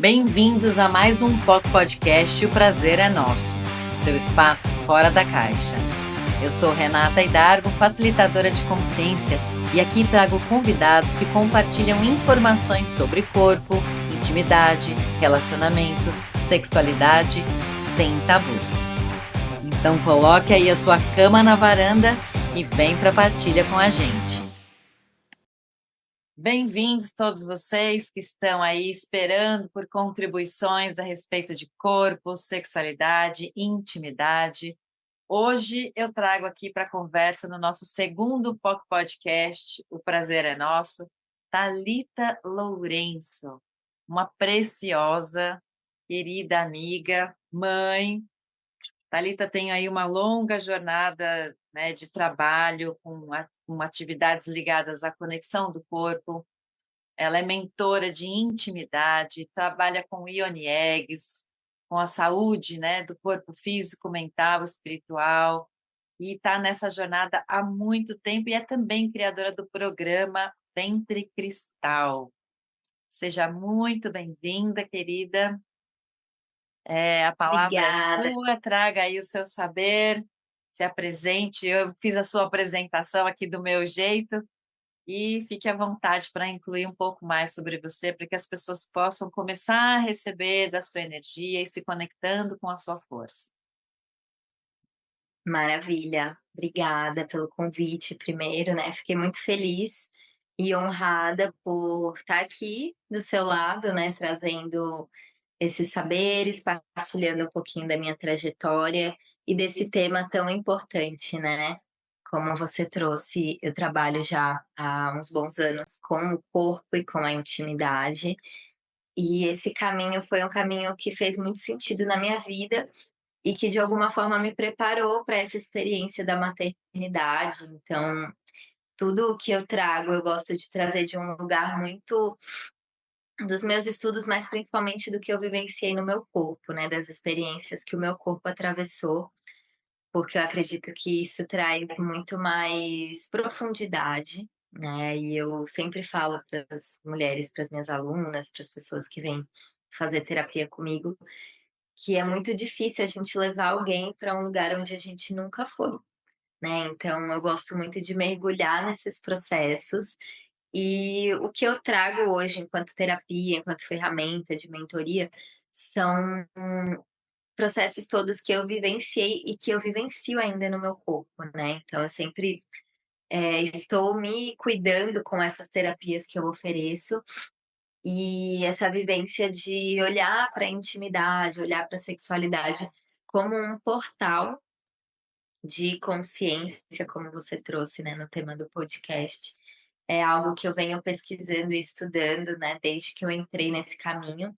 Bem-vindos a mais um POC Podcast, O Prazer é Nosso, seu espaço fora da caixa. Eu sou Renata Idargo, facilitadora de consciência, e aqui trago convidados que compartilham informações sobre corpo, intimidade, relacionamentos, sexualidade, sem tabus. Então coloque aí a sua cama na varanda e vem para a partilha com a gente. Bem-vindos todos vocês que estão aí esperando por contribuições a respeito de corpo, sexualidade, intimidade. Hoje eu trago aqui para conversa no nosso segundo POC Podcast, O Prazer é Nosso, Thalita Lourenço, uma preciosa, querida amiga, mãe. Thalita tem aí uma longa jornada, né, de trabalho com atividades ligadas à conexão do corpo. Ela é mentora de intimidade, trabalha com Ioni Eggs, com a saúde, né, do corpo físico, mental, espiritual, e está nessa jornada há muito tempo e é também criadora do programa Ventre Cristal. Seja muito bem-vinda, querida. A palavra é Obrigada. sua, traga aí o seu saber, se apresente. Eu fiz a sua apresentação aqui do meu jeito e fique à vontade para incluir um pouco mais sobre você, para que as pessoas possam começar a receber da sua energia e se conectando com a sua força. Maravilha. Obrigada pelo convite primeiro, né? Fiquei muito feliz e honrada por estar aqui do seu lado, né? Trazendo esses saberes, partilhando um pouquinho da minha trajetória e desse tema tão importante, né? Como você trouxe, eu trabalho já há uns bons anos com o corpo e com a intimidade, e esse caminho foi um caminho que fez muito sentido na minha vida e que de alguma forma me preparou para essa experiência da maternidade. Então, tudo o que eu trago, eu gosto de trazer de um lugar muito dos meus estudos, mas principalmente do que eu vivenciei no meu corpo, né, das experiências que o meu corpo atravessou, porque eu acredito que isso traz muito mais profundidade, né, e eu sempre falo para as mulheres, para as minhas alunas, para as pessoas que vêm fazer terapia comigo, que é muito difícil a gente levar alguém para um lugar onde a gente nunca foi, né. Então eu gosto muito de mergulhar nesses processos, e o que eu trago hoje enquanto terapia, enquanto ferramenta de mentoria, são processos todos que eu vivenciei e que eu vivencio ainda no meu corpo, né. Então eu sempre, estou me cuidando com essas terapias que eu ofereço, e essa vivência de olhar para a intimidade, olhar para a sexualidade como um portal de consciência, como você trouxe, né, no tema do podcast, é algo que eu venho pesquisando e estudando, né, desde que eu entrei nesse caminho.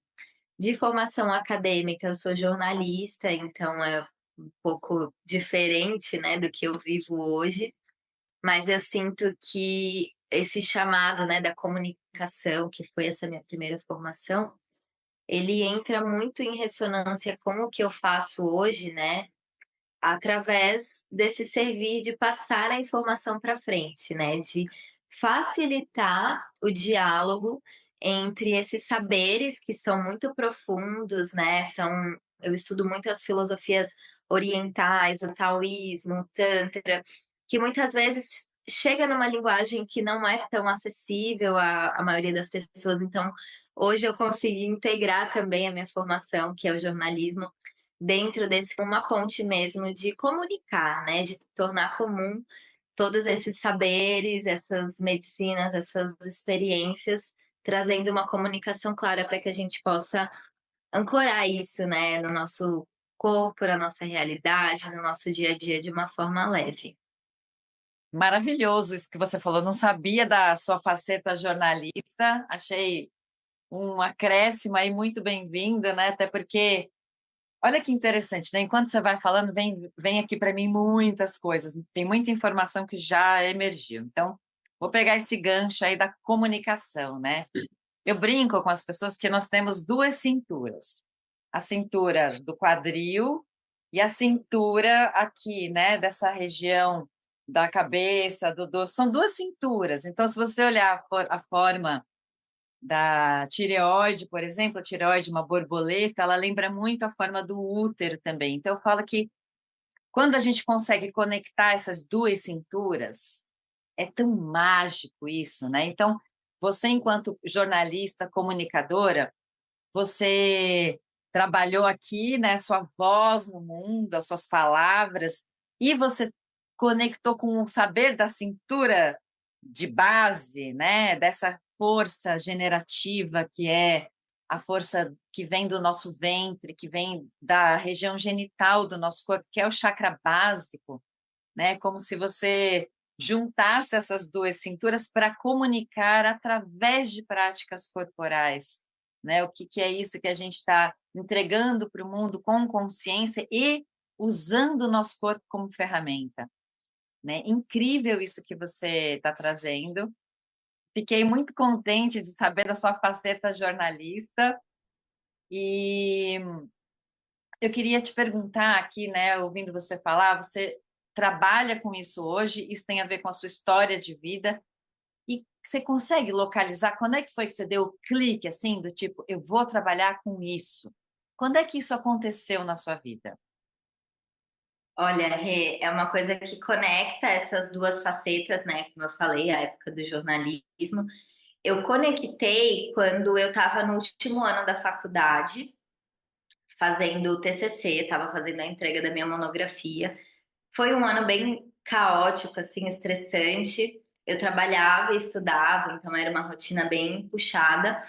De formação acadêmica, eu sou jornalista, então é um pouco diferente, né, do que eu vivo hoje, mas eu sinto que esse chamado, né, da comunicação, que foi essa minha primeira formação, ele entra muito em ressonância com o que eu faço hoje, né, através desse servir de passar a informação para frente, né, de facilitar o diálogo entre esses saberes que são muito profundos, né, eu estudo muito as filosofias orientais, o taoísmo, o tantra, que muitas vezes chega numa linguagem que não é tão acessível à maioria das pessoas, então hoje eu consegui integrar também a minha formação, que é o jornalismo, dentro desse uma ponte mesmo de comunicar, né, de tornar comum todos esses saberes, essas medicinas, essas experiências, trazendo uma comunicação clara para que a gente possa ancorar isso, né, no nosso corpo, na nossa realidade, no nosso dia a dia de uma forma leve. Maravilhoso isso que você falou. Não sabia da sua faceta jornalista. Achei um acréscimo aí muito bem-vindo, né? Até porque, olha que interessante, né? Enquanto você vai falando, vem aqui para mim muitas coisas. Tem muita informação que já emergiu. Então, vou pegar esse gancho aí da comunicação, né? Eu brinco com as pessoas que nós temos duas cinturas. A cintura do quadril e a cintura aqui, né, dessa região da cabeça, do dorso. São duas cinturas. Então, se você olhar a forma da tireoide, por exemplo, a tireoide, uma borboleta, ela lembra muito a forma do útero também. Então, eu falo que quando a gente consegue conectar essas duas cinturas, é tão mágico isso, né? Então, você, enquanto jornalista, comunicadora, você trabalhou aqui, né, sua voz no mundo, as suas palavras, e você conectou com o saber da cintura de base, né, dessa força generativa que é a força que vem do nosso ventre, que vem da região genital do nosso corpo, que é o chakra básico, né, como se você juntasse essas duas cinturas para comunicar através de práticas corporais, né? O que é isso que a gente está entregando para o mundo com consciência e usando o nosso corpo como ferramenta, né? Incrível isso que você está trazendo. Fiquei muito contente de saber da sua faceta jornalista e eu queria te perguntar aqui, né, ouvindo você falar, você trabalha com isso hoje, isso tem a ver com a sua história de vida, e você consegue localizar quando é que foi que você deu o clique, assim, do tipo, eu vou trabalhar com isso? Quando é que isso aconteceu na sua vida? Olha, Rê, é uma coisa que conecta essas duas facetas, né? Como eu falei, a época do jornalismo. Eu conectei quando eu estava no último ano da faculdade, fazendo o TCC, estava fazendo a entrega da minha monografia. Foi um ano bem caótico, assim, estressante. Eu trabalhava e estudava, então era uma rotina bem puxada.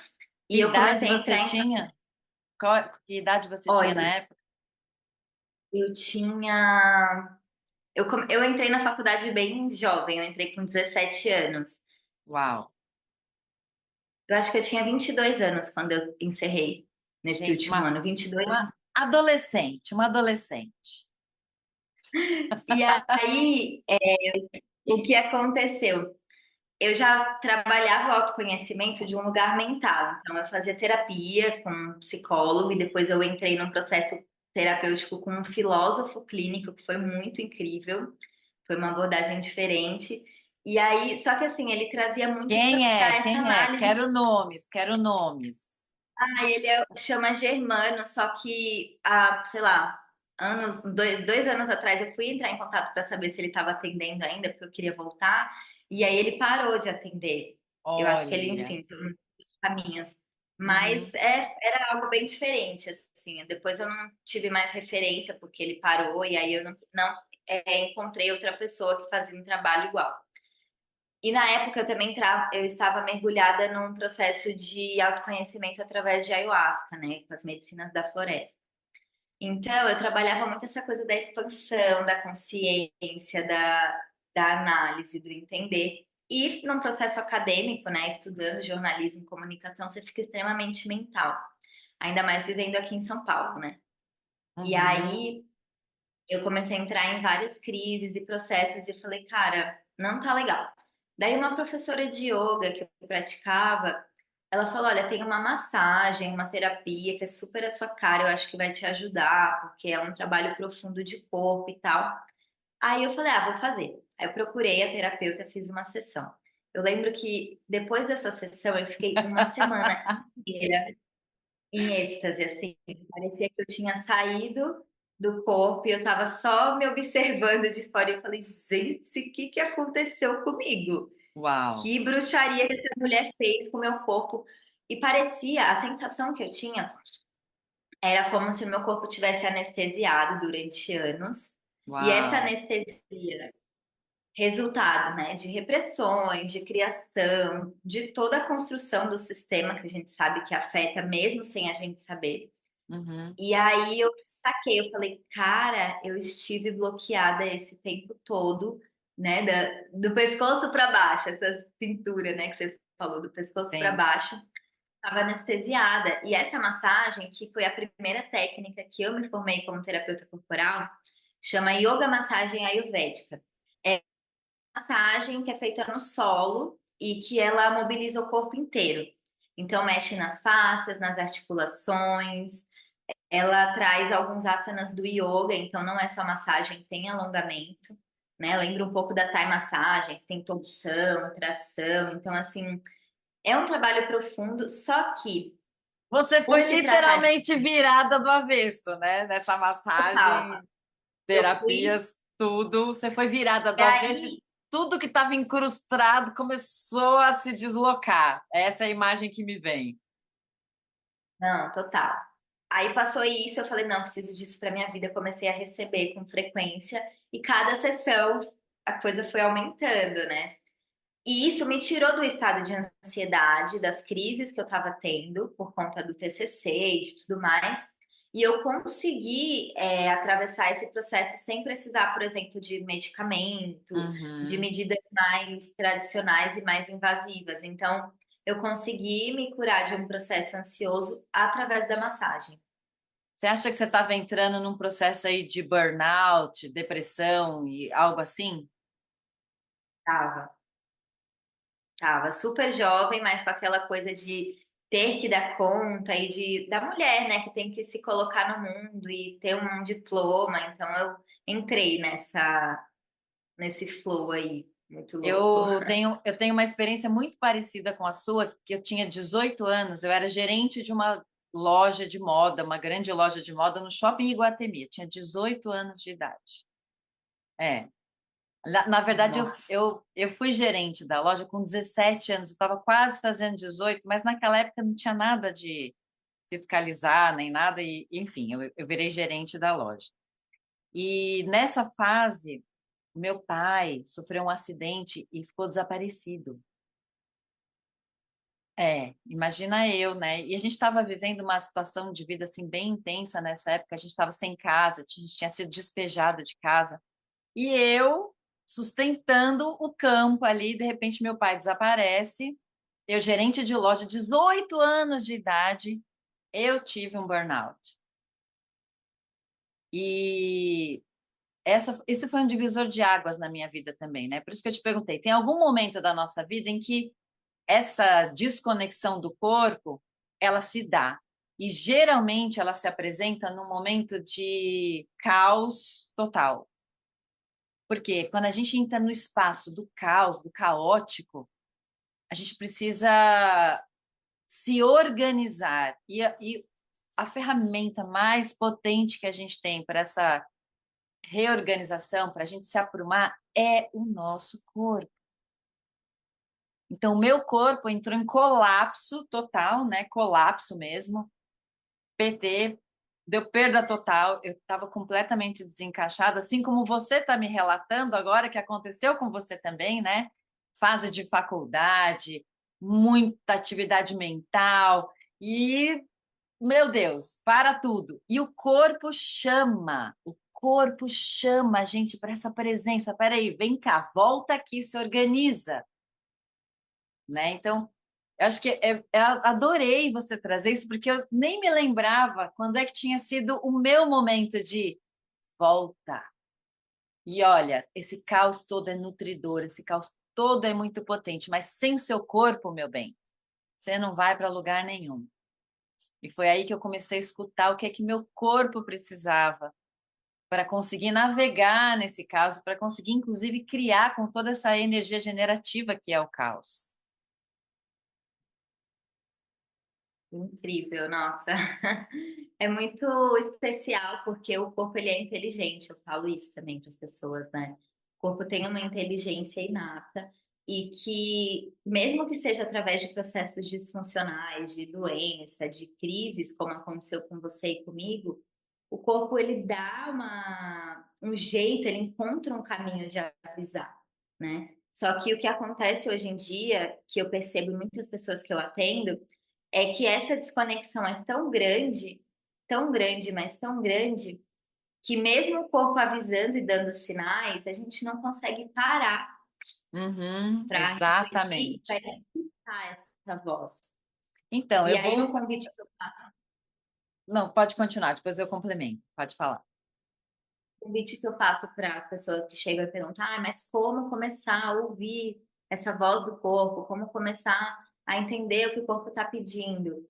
Que E eu idade comecei a você entrar em. tinha? Que idade você tinha na Olha, época? eu tinha. Eu entrei na faculdade bem jovem, eu entrei com 17 anos. Uau! Eu acho que eu tinha 22 anos quando eu encerrei nesse Gente, último ano, 22. uma adolescente, uma adolescente. E aí, o que aconteceu? Eu já trabalhava o autoconhecimento de um lugar mental. Então, eu fazia terapia com um psicólogo e depois eu entrei num processo terapêutico com um filósofo clínico que foi muito incrível. Foi uma abordagem diferente. E aí, só que assim, ele trazia muito Quem é? para essa Quem é? análise. Quero nomes, quero nomes. Ah, chama Germano, só que há, sei lá, dois anos atrás eu fui entrar em contato para saber se ele estava atendendo ainda, porque eu queria voltar, e aí ele parou de atender. Eu acho que ele, Olha. enfim, tem muitos caminhos. Uhum. Mas era algo bem diferente, assim. Depois eu não tive mais referência, porque ele parou, e aí eu não encontrei outra pessoa que fazia um trabalho igual. E na época eu também eu estava mergulhada num processo de autoconhecimento através de ayahuasca, né, com as medicinas da floresta. Então eu trabalhava muito essa coisa da expansão, da consciência, da análise, do entender. E num processo acadêmico, né, estudando jornalismo e comunicação, você fica extremamente mental. Ainda mais vivendo aqui em São Paulo, né? E Uhum. aí eu comecei a entrar em várias crises e processos e falei, cara, não tá legal. Daí uma professora de yoga que eu praticava, ela falou, olha, tem uma massagem, uma terapia que é super a sua cara, eu acho que vai te ajudar, porque é um trabalho profundo de corpo e tal. Aí eu falei, vou fazer. Aí eu procurei a terapeuta, fiz uma sessão. Eu lembro que depois dessa sessão eu fiquei uma semana inteira em êxtase, assim. Parecia que eu tinha saído do corpo e eu tava só me observando de fora. E eu falei, gente, o que que aconteceu comigo? Uau. Que bruxaria que essa mulher fez com o meu corpo? E parecia, a sensação que eu tinha era como se o meu corpo tivesse anestesiado durante anos. E essa Uau. anestesia, resultado, né, de repressões, de criação, de toda a construção do sistema que a gente sabe que afeta, mesmo sem a gente saber. Uhum. E aí eu saquei, eu falei, cara, eu estive bloqueada esse tempo todo, né, do pescoço para baixo, essa cintura, né, que você falou, do pescoço para Sim. baixo, estava anestesiada. E essa massagem, que foi a primeira técnica que eu me formei como terapeuta corporal, chama Yoga Massagem Ayurvédica. É uma massagem que é feita no solo e que ela mobiliza o corpo inteiro. Então, mexe nas fáscias, nas articulações, ela traz alguns asanas do yoga, então não é só massagem, tem alongamento, né? Lembra um pouco da Thai massagem, que tem torção, tração, então assim, É um trabalho profundo, só que Você por foi se tratar de literalmente virada do avesso, né? Nessa total, massagem, eu fui terapias, tudo. Você foi virada e do avesso e aí tudo que estava incrustado começou a se deslocar. Essa é a imagem que me vem. não, total. Aí passou isso, eu falei: "Não, preciso disso para minha vida", eu comecei a receber com frequência e cada sessão a coisa foi aumentando, né. E isso me tirou do estado de ansiedade, das crises que eu estava tendo por conta do TCC e de tudo mais, e eu consegui, atravessar esse processo sem precisar, por exemplo, de medicamento, de Uhum. medidas mais tradicionais e mais invasivas. Então, eu consegui me curar de um processo ansioso através da massagem. Você acha que você estava entrando num processo aí de burnout, depressão e algo assim? Estava, estava super jovem, mas com aquela coisa de ter que dar conta e da mulher, né, que tem que se colocar no mundo e ter um diploma, então eu entrei nesse flow aí, muito louco. Eu tenho uma experiência muito parecida com a sua, que eu tinha 18 anos, eu era gerente de uma loja de moda, uma grande loja de moda no Shopping Iguatemi. Eu tinha 18 anos de idade. É. Na verdade, Nossa. eu fui gerente da loja com 17 anos, eu estava quase fazendo 18, mas naquela época não tinha nada de fiscalizar nem nada, e enfim, eu virei gerente da loja. E nessa fase, meu pai sofreu um acidente e ficou desaparecido. É, imagina eu, né? E a gente estava vivendo uma situação de vida assim bem intensa nessa época. A gente estava sem casa, a gente tinha sido despejado de casa e eu sustentando o campo ali. De repente, meu pai desaparece. Eu, gerente de loja, 18 anos de idade, eu tive um burnout. E esse foi um divisor de águas na minha vida também, né? Por isso que eu te perguntei: tem algum momento da nossa vida em que essa desconexão do corpo, ela se dá. E geralmente ela se apresenta num momento de caos total. Porque quando a gente entra no espaço do caos, do caótico, a gente precisa se organizar. E a ferramenta mais potente que a gente tem para essa reorganização, para a gente se aprumar, é o nosso corpo. Então, o meu corpo entrou em colapso total, né? Colapso mesmo. PT, deu perda total. Eu estava completamente desencaixada, assim como você está me relatando agora que aconteceu com você também, né? Fase de faculdade, muita atividade mental e, meu Deus, para tudo. E o corpo chama a gente para essa presença. Peraí, vem cá, volta aqui, se organiza, né? Então, eu acho que eu adorei você trazer isso, porque eu nem me lembrava quando é que tinha sido o meu momento de volta. E olha, esse caos todo é nutridor, esse caos todo é muito potente, mas sem o seu corpo, meu bem, você não vai para lugar nenhum. E foi aí que eu comecei a escutar o que é que meu corpo precisava para conseguir navegar nesse caos, para conseguir, inclusive, criar com toda essa energia generativa que é o caos. Incrível, nossa. É muito especial porque o corpo ele é inteligente, eu falo isso também para as pessoas, né? O corpo tem uma inteligência inata e que, mesmo que seja através de processos disfuncionais, de doença, de crises, como aconteceu com você e comigo, o corpo ele dá um jeito, ele encontra um caminho de avisar, né? Só que o que acontece hoje em dia, que eu percebo em muitas pessoas que eu atendo, é que essa desconexão é tão grande, mas tão grande, que mesmo o corpo avisando e dando sinais, a gente não consegue parar Uhum, para refletir, para exatamente. escutar essa voz. Então, E eu aí, o vou. convite que eu faço, Não, pode continuar, depois eu complemento. Pode falar. o convite que eu faço para as pessoas que chegam e perguntam, ah, mas como começar a ouvir essa voz do corpo? Como começar a entender o que o corpo está pedindo?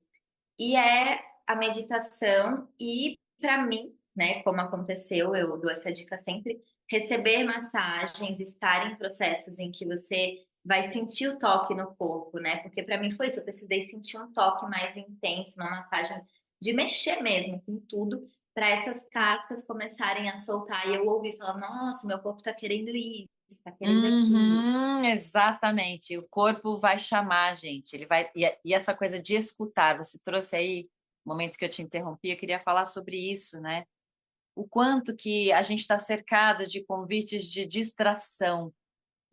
E é a meditação e, para mim, né, como aconteceu, eu dou essa dica sempre, receber massagens, estar em processos em que você vai sentir o toque no corpo, né? Porque para mim foi isso, eu precisei sentir um toque mais intenso, uma massagem de mexer mesmo com tudo, para essas cascas começarem a soltar. E eu ouvi falar, nossa, meu corpo tá querendo isso, tá querendo aquilo. Uhum, exatamente. O corpo vai chamar a gente. Ele vai e essa coisa de escutar. Você trouxe aí, no momento que eu te interrompi, eu queria falar sobre isso, né? O quanto que a gente está cercado de convites de distração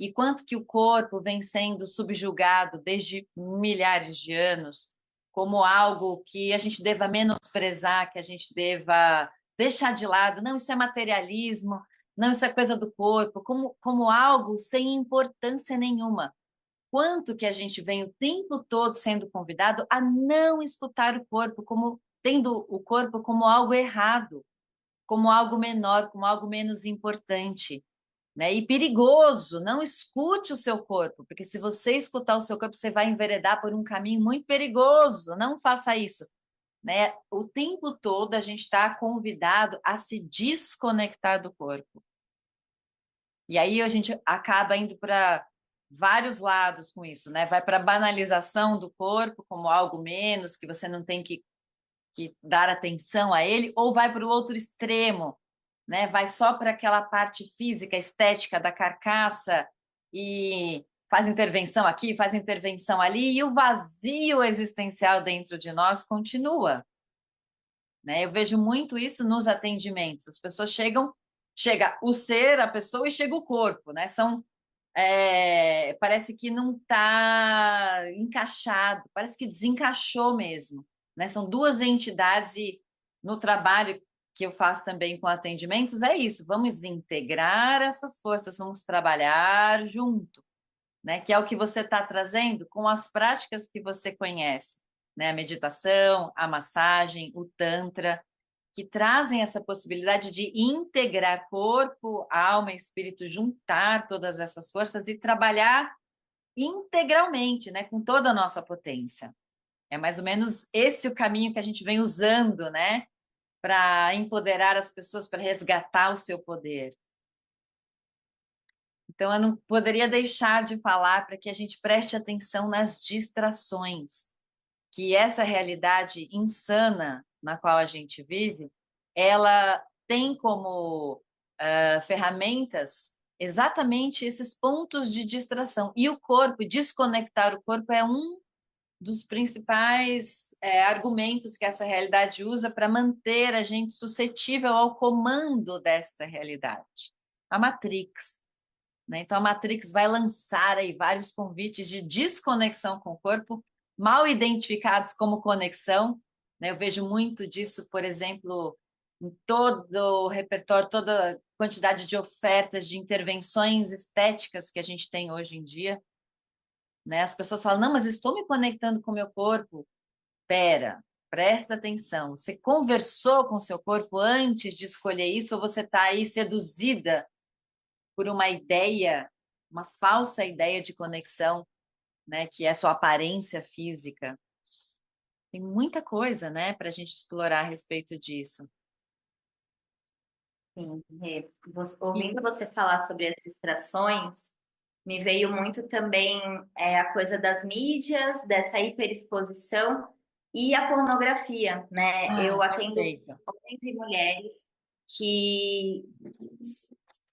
e quanto que o corpo vem sendo subjugado desde milhares de anos como algo que a gente deva menosprezar, que a gente deva deixar de lado. Não, isso é materialismo, não, isso é coisa do corpo, como algo sem importância nenhuma. Quanto que a gente vem o tempo todo sendo convidado a não escutar o corpo como tendo o corpo como algo errado, como algo menor, como algo menos importante, né? E perigoso, não escute o seu corpo, porque se você escutar o seu corpo, você vai enveredar por um caminho muito perigoso. Não faça isso, né? O tempo todo a gente está convidado a se desconectar do corpo. E aí a gente acaba indo para vários lados com isso, né? Vai para a banalização do corpo como algo menos, que você não tem que dar atenção a ele, ou vai para o outro extremo, né? Vai só para aquela parte física, estética da carcaça e faz intervenção aqui, faz intervenção ali, e o vazio existencial dentro de nós continua, né? Eu vejo muito isso nos atendimentos. As pessoas chega o ser, a pessoa e chega o corpo, né? Parece que não está encaixado, parece que desencaixou mesmo, né? São duas entidades e no trabalho que eu faço também com atendimentos é isso, vamos integrar essas forças, vamos trabalhar junto, né? Que é o que você está trazendo com as práticas que você conhece, né? A meditação, a massagem, o tantra, que trazem essa possibilidade de integrar corpo, alma e espírito, juntar todas essas forças e trabalhar integralmente, né, com toda a nossa potência. É mais ou menos esse o caminho que a gente vem usando, né, para empoderar as pessoas, para resgatar o seu poder. Então, eu não poderia deixar de falar para que a gente preste atenção nas distrações, que essa realidade insana na qual a gente vive, ela tem como ferramentas exatamente esses pontos de distração. E o corpo, desconectar o corpo é um dos principais argumentos que essa realidade usa para manter a gente suscetível ao comando desta realidade. A Matrix. Né? Então, a Matrix vai lançar aí vários convites de desconexão com o corpo, mal identificados como conexão. Né? Eu vejo muito disso, por exemplo, em todo o repertório, toda a quantidade de ofertas de intervenções estéticas que a gente tem hoje em dia. Né? As pessoas falam, não, mas eu estou me conectando com o meu corpo. Pera, presta atenção. Você conversou com o seu corpo antes de escolher isso ou você está aí seduzida por uma ideia, uma falsa ideia de conexão, né, que é sua aparência física. Tem muita coisa, né, para a gente explorar a respeito disso. Sim, E, ouvindo você falar sobre as distrações, me veio muito também a coisa das mídias, dessa hiperexposição e a pornografia, né? Eu atendo perfeito. homens e mulheres que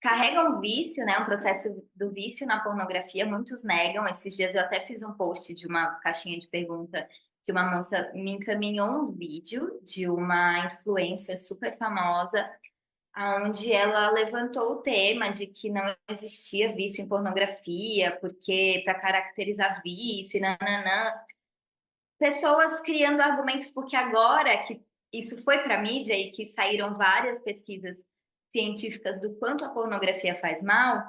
carregam vício, né? Um processo do vício na pornografia, muitos negam. Esses dias eu até fiz um post de uma caixinha de pergunta que uma moça me encaminhou um vídeo de uma influencer super famosa onde ela levantou o tema de que não existia vício em pornografia, porque para caracterizar vício e nananã. Pessoas criando argumentos, porque agora que isso foi para a mídia e que saíram várias pesquisas científicas do quanto a pornografia faz mal,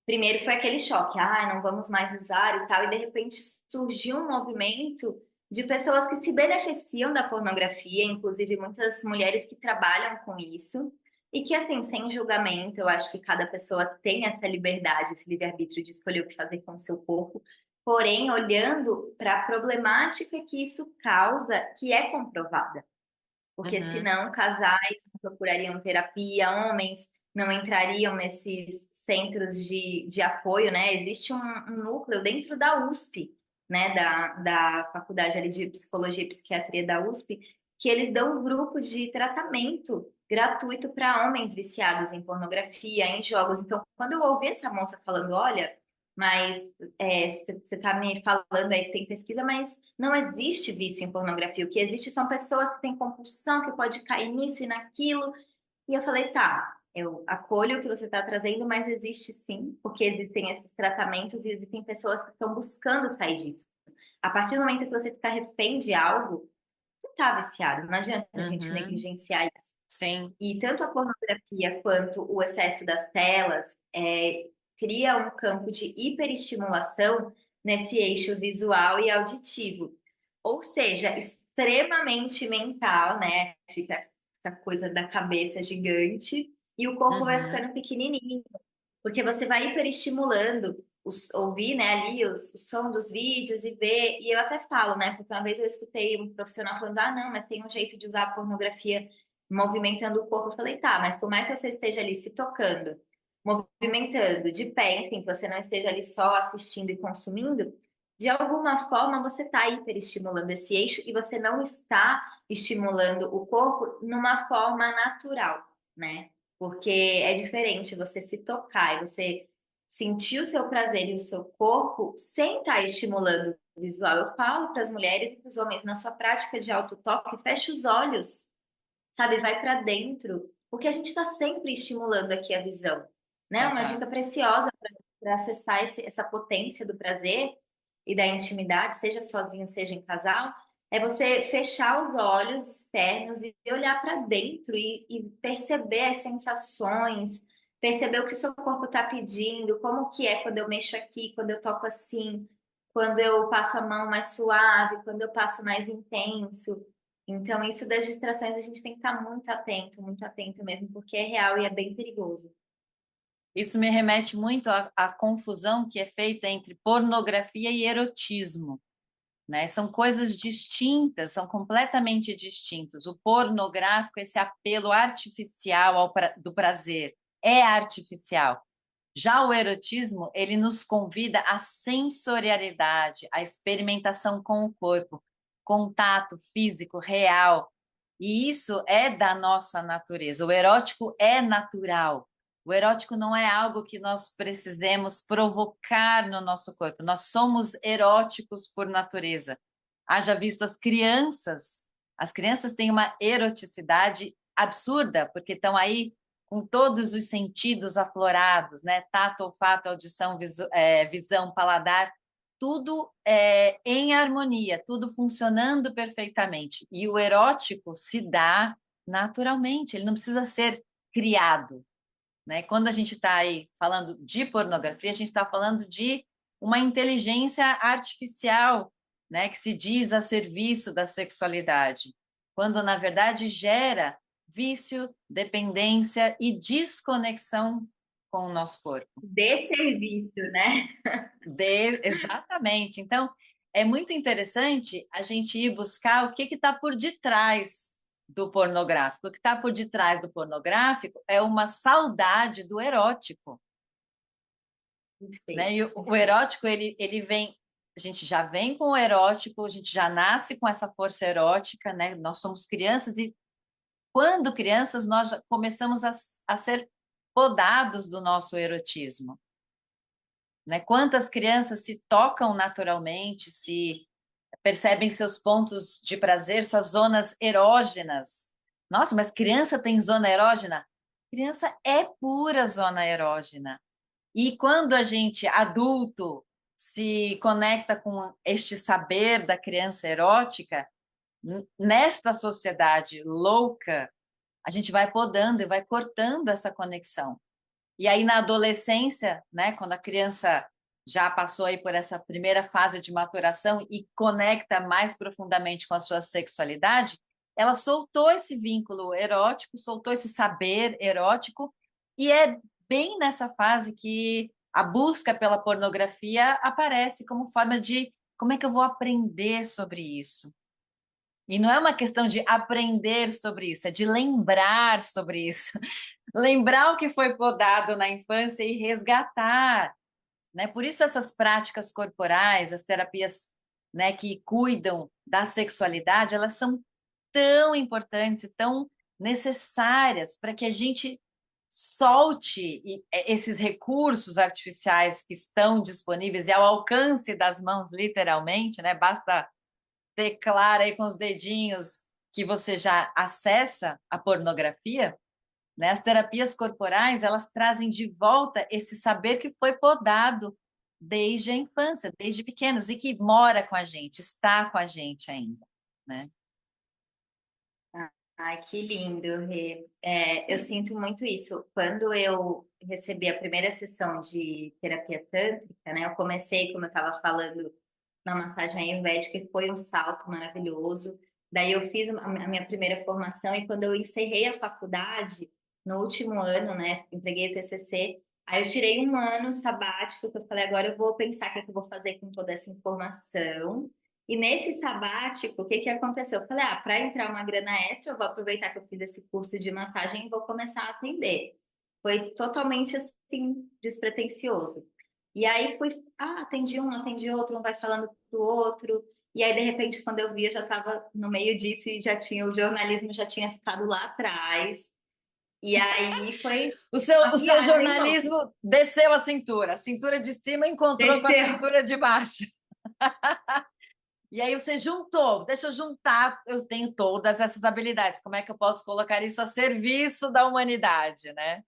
primeiro foi aquele choque, não vamos mais usar e tal, e de repente surgiu um movimento de pessoas que se beneficiam da pornografia, inclusive muitas mulheres que trabalham com isso, e que, assim, sem julgamento, eu acho que cada pessoa tem essa liberdade, esse livre-arbítrio de escolher o que fazer com o seu corpo, porém, olhando para a problemática que isso causa, que é comprovada. Porque Uhum. senão casais procurariam terapia, homens não entrariam nesses centros de apoio, né? Existe um núcleo dentro da USP, né? Da faculdade ali de Psicologia e Psiquiatria da USP, que eles dão um grupo de tratamento gratuito para homens viciados em pornografia, em jogos. Então, quando eu ouvi essa moça falando, olha, mas você está me falando aí que tem pesquisa, mas não existe vício em pornografia. O que existe são pessoas que têm compulsão, que pode cair nisso e naquilo. E eu falei, tá, eu acolho o que você está trazendo, mas existe sim, porque existem esses tratamentos e existem pessoas que estão buscando sair disso. A partir do momento que você ficar refém de algo, você está viciado. Não adianta a gente Uhum. negligenciar isso. Sim. E tanto a pornografia quanto o excesso das telas cria um campo de hiperestimulação nesse eixo visual e auditivo. Ou seja, extremamente mental, né? Fica essa coisa da cabeça gigante e o corpo vai Uhum. ficando pequenininho, porque você vai hiperestimulando ouvir, né, ali o som dos vídeos e ver, e eu até falo, né, porque uma vez eu escutei um profissional falando, ah, não, mas tem um jeito de usar a pornografia movimentando o corpo. Eu falei, tá, mas por mais que você esteja ali se tocando, movimentando, de pé, enfim, que você não esteja ali só assistindo e consumindo, de alguma forma você está hiperestimulando esse eixo e você não está estimulando o corpo numa forma natural, né? Porque é diferente você se tocar e você sentir o seu prazer e o seu corpo sem estar estimulando o visual. Eu falo para as mulheres e para os homens, na sua prática de autotoque, feche os olhos, sabe? Vai para dentro, porque a gente está sempre estimulando aqui a visão, né? Uma Exato. dica preciosa para acessar essa potência do prazer e da intimidade, seja sozinho, seja em casal, é você fechar os olhos externos e olhar para dentro e perceber as sensações, perceber o que o seu corpo está pedindo, como que é quando eu mexo aqui, quando eu toco assim, quando eu passo a mão mais suave, quando eu passo mais intenso. Então, isso das distrações a gente tem que estar muito atento mesmo, porque é real e é bem perigoso. Isso me remete muito à confusão que é feita entre pornografia e erotismo, né? São coisas distintas, são completamente distintos. O pornográfico, esse apelo artificial do prazer, é artificial. Já o erotismo, ele nos convida à sensorialidade, à experimentação com o corpo, contato físico real. E isso é da nossa natureza. O erótico é natural. O erótico não é algo que nós precisemos provocar no nosso corpo. Nós somos eróticos por natureza. Haja visto as crianças. As crianças têm uma eroticidade absurda, porque estão aí com todos os sentidos aflorados, né? Tato, olfato, audição, visão, paladar, tudo em harmonia, tudo funcionando perfeitamente. E o erótico se dá naturalmente, ele não precisa ser criado, né? Quando a gente está aí falando de pornografia, a gente está falando de uma inteligência artificial, né? Que se diz a serviço da sexualidade, quando na verdade gera vício, dependência e desconexão com o nosso corpo. Desserviço, né? Exatamente. Então, é muito interessante a gente ir buscar o que está por detrás do pornográfico. O que está por detrás do pornográfico é uma saudade do erótico, né? Perfeito, E o perfeito. erótico, ele vem, a gente já vem com o erótico, a gente já nasce com essa força erótica, né? Nós somos crianças e quando crianças nós já começamos a ser podados do nosso erotismo, né? Quantas crianças se tocam naturalmente, se percebem seus pontos de prazer, suas zonas erógenas. Nossa, mas criança tem zona erógena? Criança é pura zona erógena. E quando a gente, adulto, se conecta com este saber da criança erótica, nesta sociedade louca, a gente vai podando e vai cortando essa conexão. E aí, na adolescência, né, quando a criança já passou aí por essa primeira fase de maturação e conecta mais profundamente com a sua sexualidade, ela soltou esse vínculo erótico, soltou esse saber erótico, e é bem nessa fase que a busca pela pornografia aparece como forma de como é que eu vou aprender sobre isso? E não é uma questão de aprender sobre isso, é de lembrar sobre isso. lembrar o que foi podado na infância e resgatar, né? Por isso essas práticas corporais, as terapias, né, que cuidam da sexualidade, elas são tão importantes e tão necessárias para que a gente solte esses recursos artificiais que estão disponíveis e ao alcance das mãos, literalmente, né? Basta teclar aí com os dedinhos que você já acessa a pornografia, né? As terapias corporais, elas trazem de volta esse saber que foi podado desde a infância, desde pequenos, e que mora com a gente, está com a gente ainda, né? Ai, que lindo, Rê. Eu sinto muito isso. Quando eu recebi a primeira sessão de terapia tântrica, né? Eu comecei, como eu estava falando, na massagem ayurvédica e foi um salto maravilhoso. Daí eu fiz a minha primeira formação e quando eu encerrei a faculdade, no último ano, né? Entreguei o TCC, aí eu tirei um ano sabático que eu falei, agora eu vou pensar o que é que eu vou fazer com toda essa informação. E nesse sabático, o que que aconteceu? Eu falei, para entrar uma grana extra, eu vou aproveitar que eu fiz esse curso de massagem e vou começar a atender. Foi totalmente assim, despretensioso. E aí fui, atendi um, atendi outro, um vai falando pro outro. E aí, de repente, quando eu vi, eu já estava no meio disso e já tinha, o jornalismo já tinha ficado lá atrás. E aí foi uma O seu viagem louca. jornalismo desceu a cintura de cima encontrou com a Desceu. cintura de baixo. E aí você juntou, deixa eu juntar, eu tenho todas essas habilidades, como é que eu posso colocar isso a serviço da humanidade, né?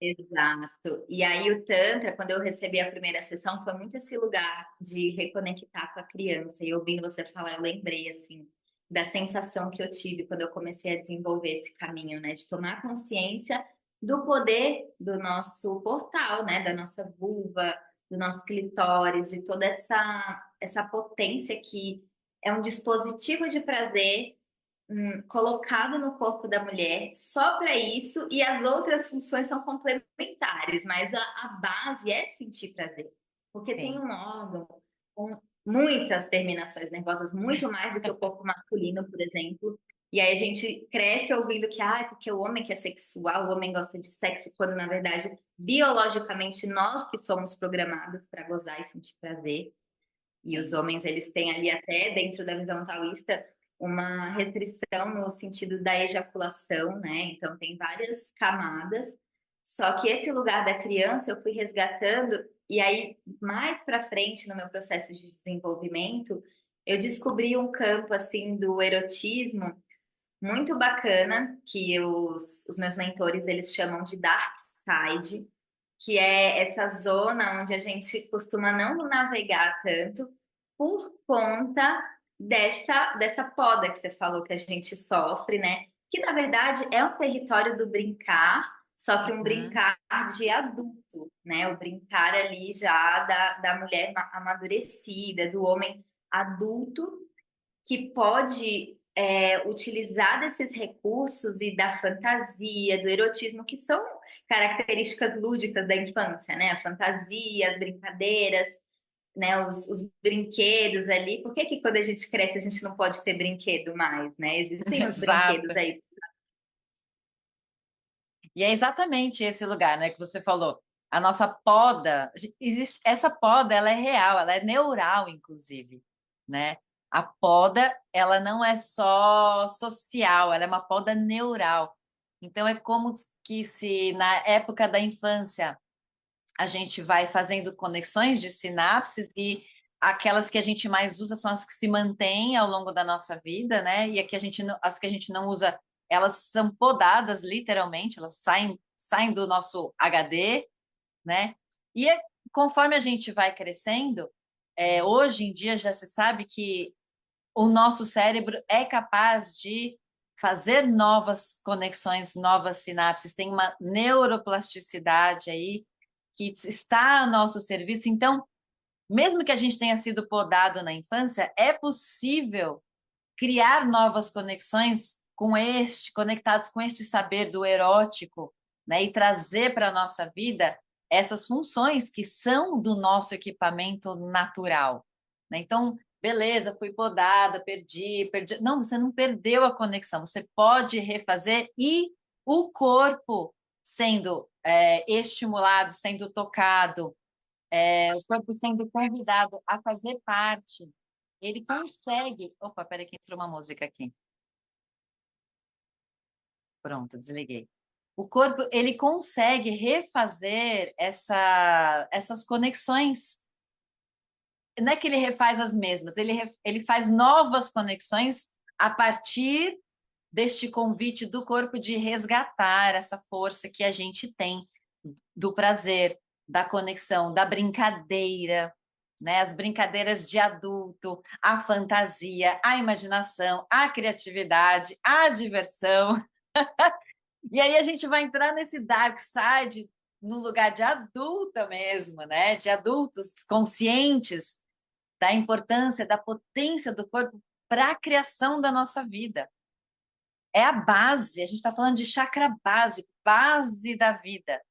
Exato. E aí o Tantra, quando eu recebi a primeira sessão, foi muito esse lugar de reconectar com a criança. E ouvindo você falar, eu lembrei assim da sensação que eu tive quando eu comecei a desenvolver esse caminho, né, de tomar consciência do poder do nosso portal, né, da nossa vulva, do nosso clitóris, de toda essa potência que é um dispositivo de prazer colocado no corpo da mulher só para isso, e as outras funções são complementares, mas a base é sentir prazer, porque tem Sim. um órgão com muitas terminações nervosas, muito mais do que o corpo masculino, por exemplo. E aí a gente cresce ouvindo que, porque o homem que é sexual, o homem gosta de sexo, quando na verdade, biologicamente, nós que somos programados para gozar e sentir prazer. E os Sim. homens, eles têm ali até dentro da visão taoísta uma restrição no sentido da ejaculação, né? Então tem várias camadas. Só que esse lugar da criança eu fui resgatando e aí mais para frente no meu processo de desenvolvimento, eu descobri um campo assim do erotismo muito bacana que os meus mentores eles chamam de dark side, que é essa zona onde a gente costuma não navegar tanto por conta dessa poda que você falou que a gente sofre, né? Que na verdade é um território do brincar, só que um Uhum. brincar de adulto, né? O brincar ali já da mulher amadurecida, do homem adulto que pode utilizar desses recursos e da fantasia, do erotismo, que são características lúdicas da infância, né? A fantasia, as brincadeiras, né? Os brinquedos ali. Por que que quando a gente cresce a gente não pode ter brinquedo mais, né? Existem os brinquedos Exato. aí. E é exatamente esse lugar, né, que você falou. A nossa poda, existe, essa poda, ela é real, ela é neural, inclusive, né? A poda, ela não é só social, ela é uma poda neural. Então, é como que se na época da infância a gente vai fazendo conexões de sinapses e aquelas que a gente mais usa são as que se mantêm ao longo da nossa vida, né? E as que a gente não usa, elas são podadas literalmente, elas saem do nosso HD, né? E conforme a gente vai crescendo, hoje em dia já se sabe que o nosso cérebro é capaz de fazer novas conexões, novas sinapses, tem uma neuroplasticidade aí que está a nosso serviço. Então, mesmo que a gente tenha sido podado na infância, é possível criar novas conexões conectados com este saber do erótico, né, e trazer para a nossa vida essas funções que são do nosso equipamento natural, né? Então, beleza, fui podada, perdi. Não, você não perdeu a conexão, você pode refazer e o corpo sendo estimulado, sendo tocado, o corpo sendo convidado a fazer parte, ele consegue. Opa, peraí, que entrou uma música aqui. Pronto, desliguei. O corpo ele consegue refazer essas conexões. Não é que ele refaz as mesmas, ele faz novas conexões a partir deste convite do corpo de resgatar essa força que a gente tem do prazer, da conexão, da brincadeira, né? As brincadeiras de adulto, a fantasia, a imaginação, a criatividade, a diversão. E aí a gente vai entrar nesse dark side no lugar de adulta mesmo, né? De adultos conscientes da importância, da potência do corpo para a criação da nossa vida. É a base, a gente está falando de chakra básico, base da vida.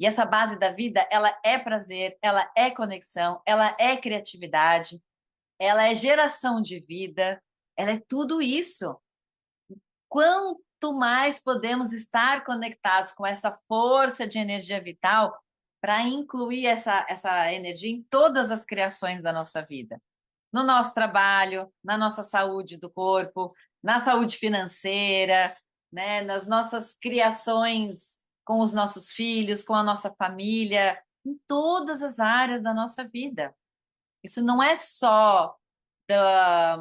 E essa base da vida, ela é prazer, ela é conexão, ela é criatividade, ela é geração de vida, ela é tudo isso. Quanto mais podemos estar conectados com essa força de energia vital para incluir essa energia em todas as criações da nossa vida. No nosso trabalho, na nossa saúde do corpo, na saúde financeira, né, nas nossas criações com os nossos filhos, com a nossa família, em todas as áreas da nossa vida. Isso não é só da,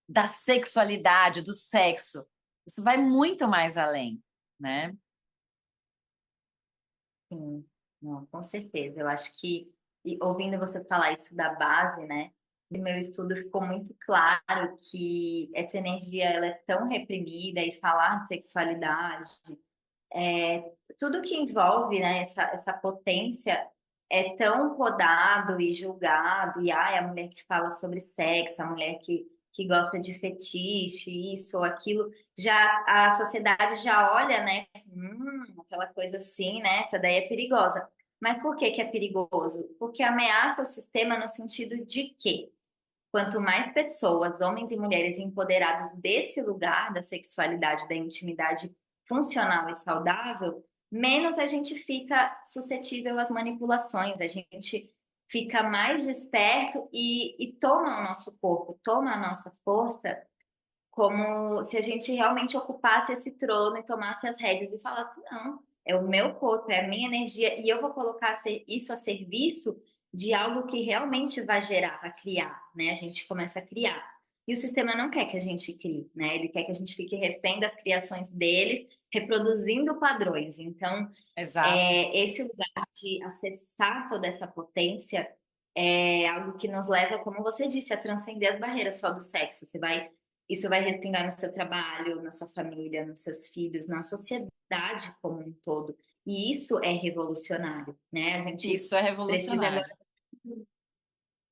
da sexualidade, do sexo. Isso vai muito mais além, né? Sim, não, com certeza. Eu acho que, e ouvindo você falar isso da base, né? No meu estudo ficou muito claro que essa energia ela é tão reprimida e falar de sexualidade, tudo que envolve, né, essa potência é tão podado e julgado, e ai, a mulher que fala sobre sexo, a mulher que gosta de fetiche, isso ou aquilo, já a sociedade já olha, né, aquela coisa assim, né, essa daí é perigosa. Mas por que que é perigoso? Porque ameaça o sistema no sentido de que quanto mais pessoas, homens e mulheres empoderados desse lugar da sexualidade, da intimidade funcional e saudável, menos a gente fica suscetível às manipulações, a gente fica mais desperto e toma o nosso corpo, toma a nossa força, como se a gente realmente ocupasse esse trono e tomasse as rédeas e falasse: não, é o meu corpo, é a minha energia, e eu vou colocar isso a serviço de algo que realmente vai gerar, vai criar, né? A gente começa a criar. E o sistema não quer que a gente crie, né? Ele quer que a gente fique refém das criações deles, reproduzindo padrões. Então, Exato. esse lugar de acessar toda essa potência é algo que nos leva, como você disse, a transcender as barreiras só do sexo. Isso vai respingar no seu trabalho, na sua família, nos seus filhos, na sociedade como um todo. E isso é revolucionário, né? A gente Isso é precisa agora revolucionário.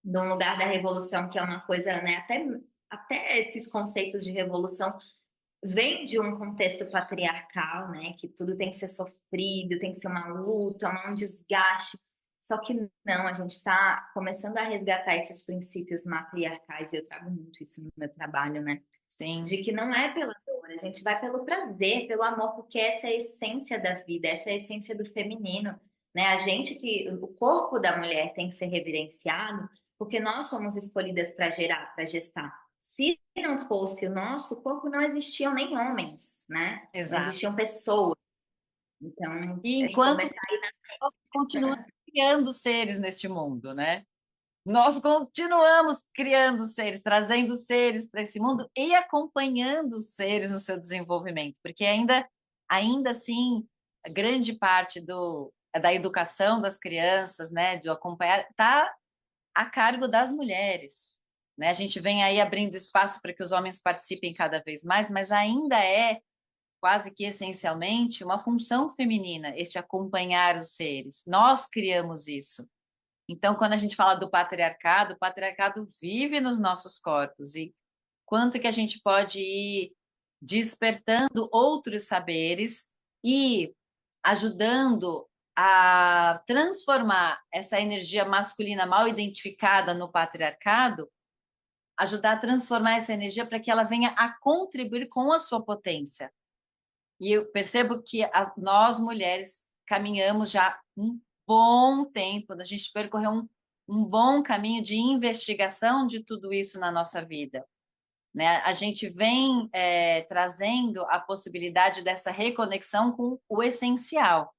de um lugar da revolução, que é uma coisa, né? Até esses conceitos de revolução vem de um contexto patriarcal, né? Que tudo tem que ser sofrido, tem que ser uma luta, um desgaste. Só que não, a gente está começando a resgatar esses princípios matriarcais, e eu trago muito isso no meu trabalho, né? Sim. De que não é pela dor, a gente vai pelo prazer, pelo amor, porque essa é a essência da vida, essa é a essência do feminino, né? A gente que o corpo da mulher tem que ser reverenciado, porque nós somos escolhidas para gerar, para gestar. Se não fosse o nosso corpo, não existiam nem homens, né? Não Exato. existiam pessoas. Então, E tem que enquanto começar aí nós continuamos criando seres neste mundo, né? Nós continuamos criando seres, trazendo seres para esse mundo e acompanhando os seres no seu desenvolvimento, porque ainda assim, a grande parte da educação das crianças, né, de acompanhar, está a cargo das mulheres, né? A gente vem aí abrindo espaço para que os homens participem cada vez mais, mas ainda é quase que essencialmente uma função feminina, este acompanhar os seres. Nós criamos isso. Então, quando a gente fala do patriarcado, o patriarcado vive nos nossos corpos e quanto que a gente pode ir despertando outros saberes e ajudando a transformar essa energia masculina mal identificada no patriarcado, ajudar a transformar essa energia para que ela venha a contribuir com a sua potência, E eu percebo que nós, mulheres, caminhamos já um bom tempo, a gente percorreu um bom caminho de investigação de tudo isso na nossa vida. Né? A gente vem trazendo a possibilidade dessa reconexão com o essencial.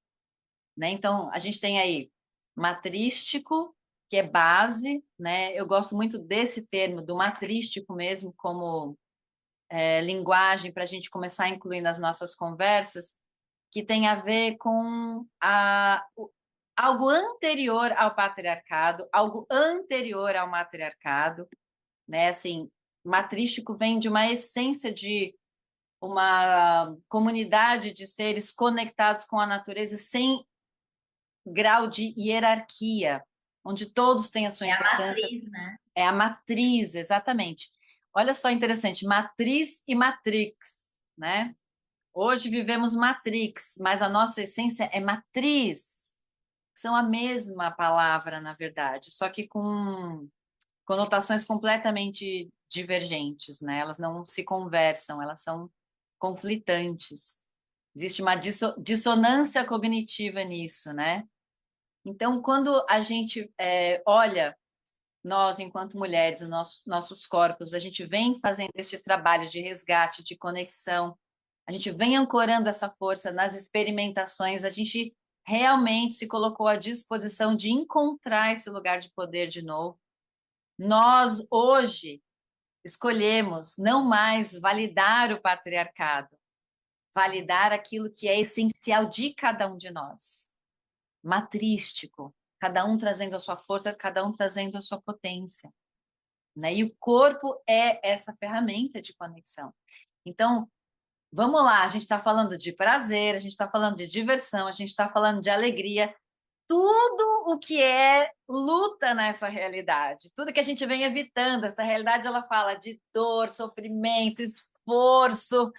Né? Então, a gente tem aí matrístico, que é base, né? Eu gosto muito desse termo, do matrístico mesmo, como linguagem para a gente começar a incluir nas nossas conversas, que tem a ver com algo anterior ao patriarcado, algo anterior ao matriarcado, né? Assim, matrístico vem de uma essência de uma comunidade de seres conectados com a natureza sem grau de hierarquia, onde todos têm a sua É a importância. matriz, né? É a matriz, exatamente. Olha só interessante, matriz e matrix, né? Hoje vivemos matrix, mas a nossa essência é matriz. São a mesma palavra, na verdade, só que com conotações completamente divergentes, né? Elas não se conversam, elas são conflitantes. Existe uma dissonância cognitiva nisso, né? Então, quando a gente olha nós, enquanto mulheres, os nossos corpos, a gente vem fazendo esse trabalho de resgate, de conexão, a gente vem ancorando essa força nas experimentações, a gente realmente se colocou à disposição de encontrar esse lugar de poder de novo. Nós, hoje, escolhemos não mais validar o patriarcado, validar aquilo que é essencial de cada um de nós, matrístico, cada um trazendo a sua força, cada um trazendo a sua potência. Né? E o corpo é essa ferramenta de conexão. Então, vamos lá, a gente está falando de prazer, a gente está falando de diversão, a gente está falando de alegria, tudo o que é luta nessa realidade, tudo que a gente vem evitando, essa realidade ela fala de dor, sofrimento, esforço,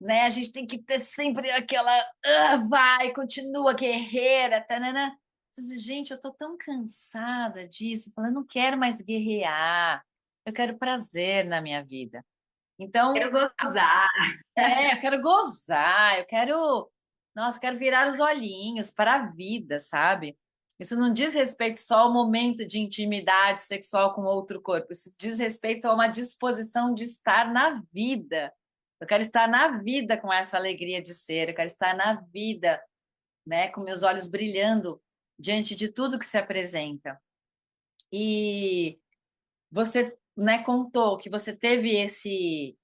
né? A gente tem que ter sempre aquela vai, continua guerreira, tanana. Gente, eu tô tão cansada disso, falando, eu não quero mais guerrear, eu quero prazer na minha vida. Quero Então, gozar. eu quero gozar, nossa, quero virar os olhinhos para a vida, sabe? Isso não diz respeito só ao momento de intimidade sexual com outro corpo, isso diz respeito a uma disposição de estar na vida. Eu quero estar na vida com essa alegria de ser, eu quero estar na vida, né, com meus olhos brilhando diante de tudo que se apresenta. E você, né, contou que você teve esse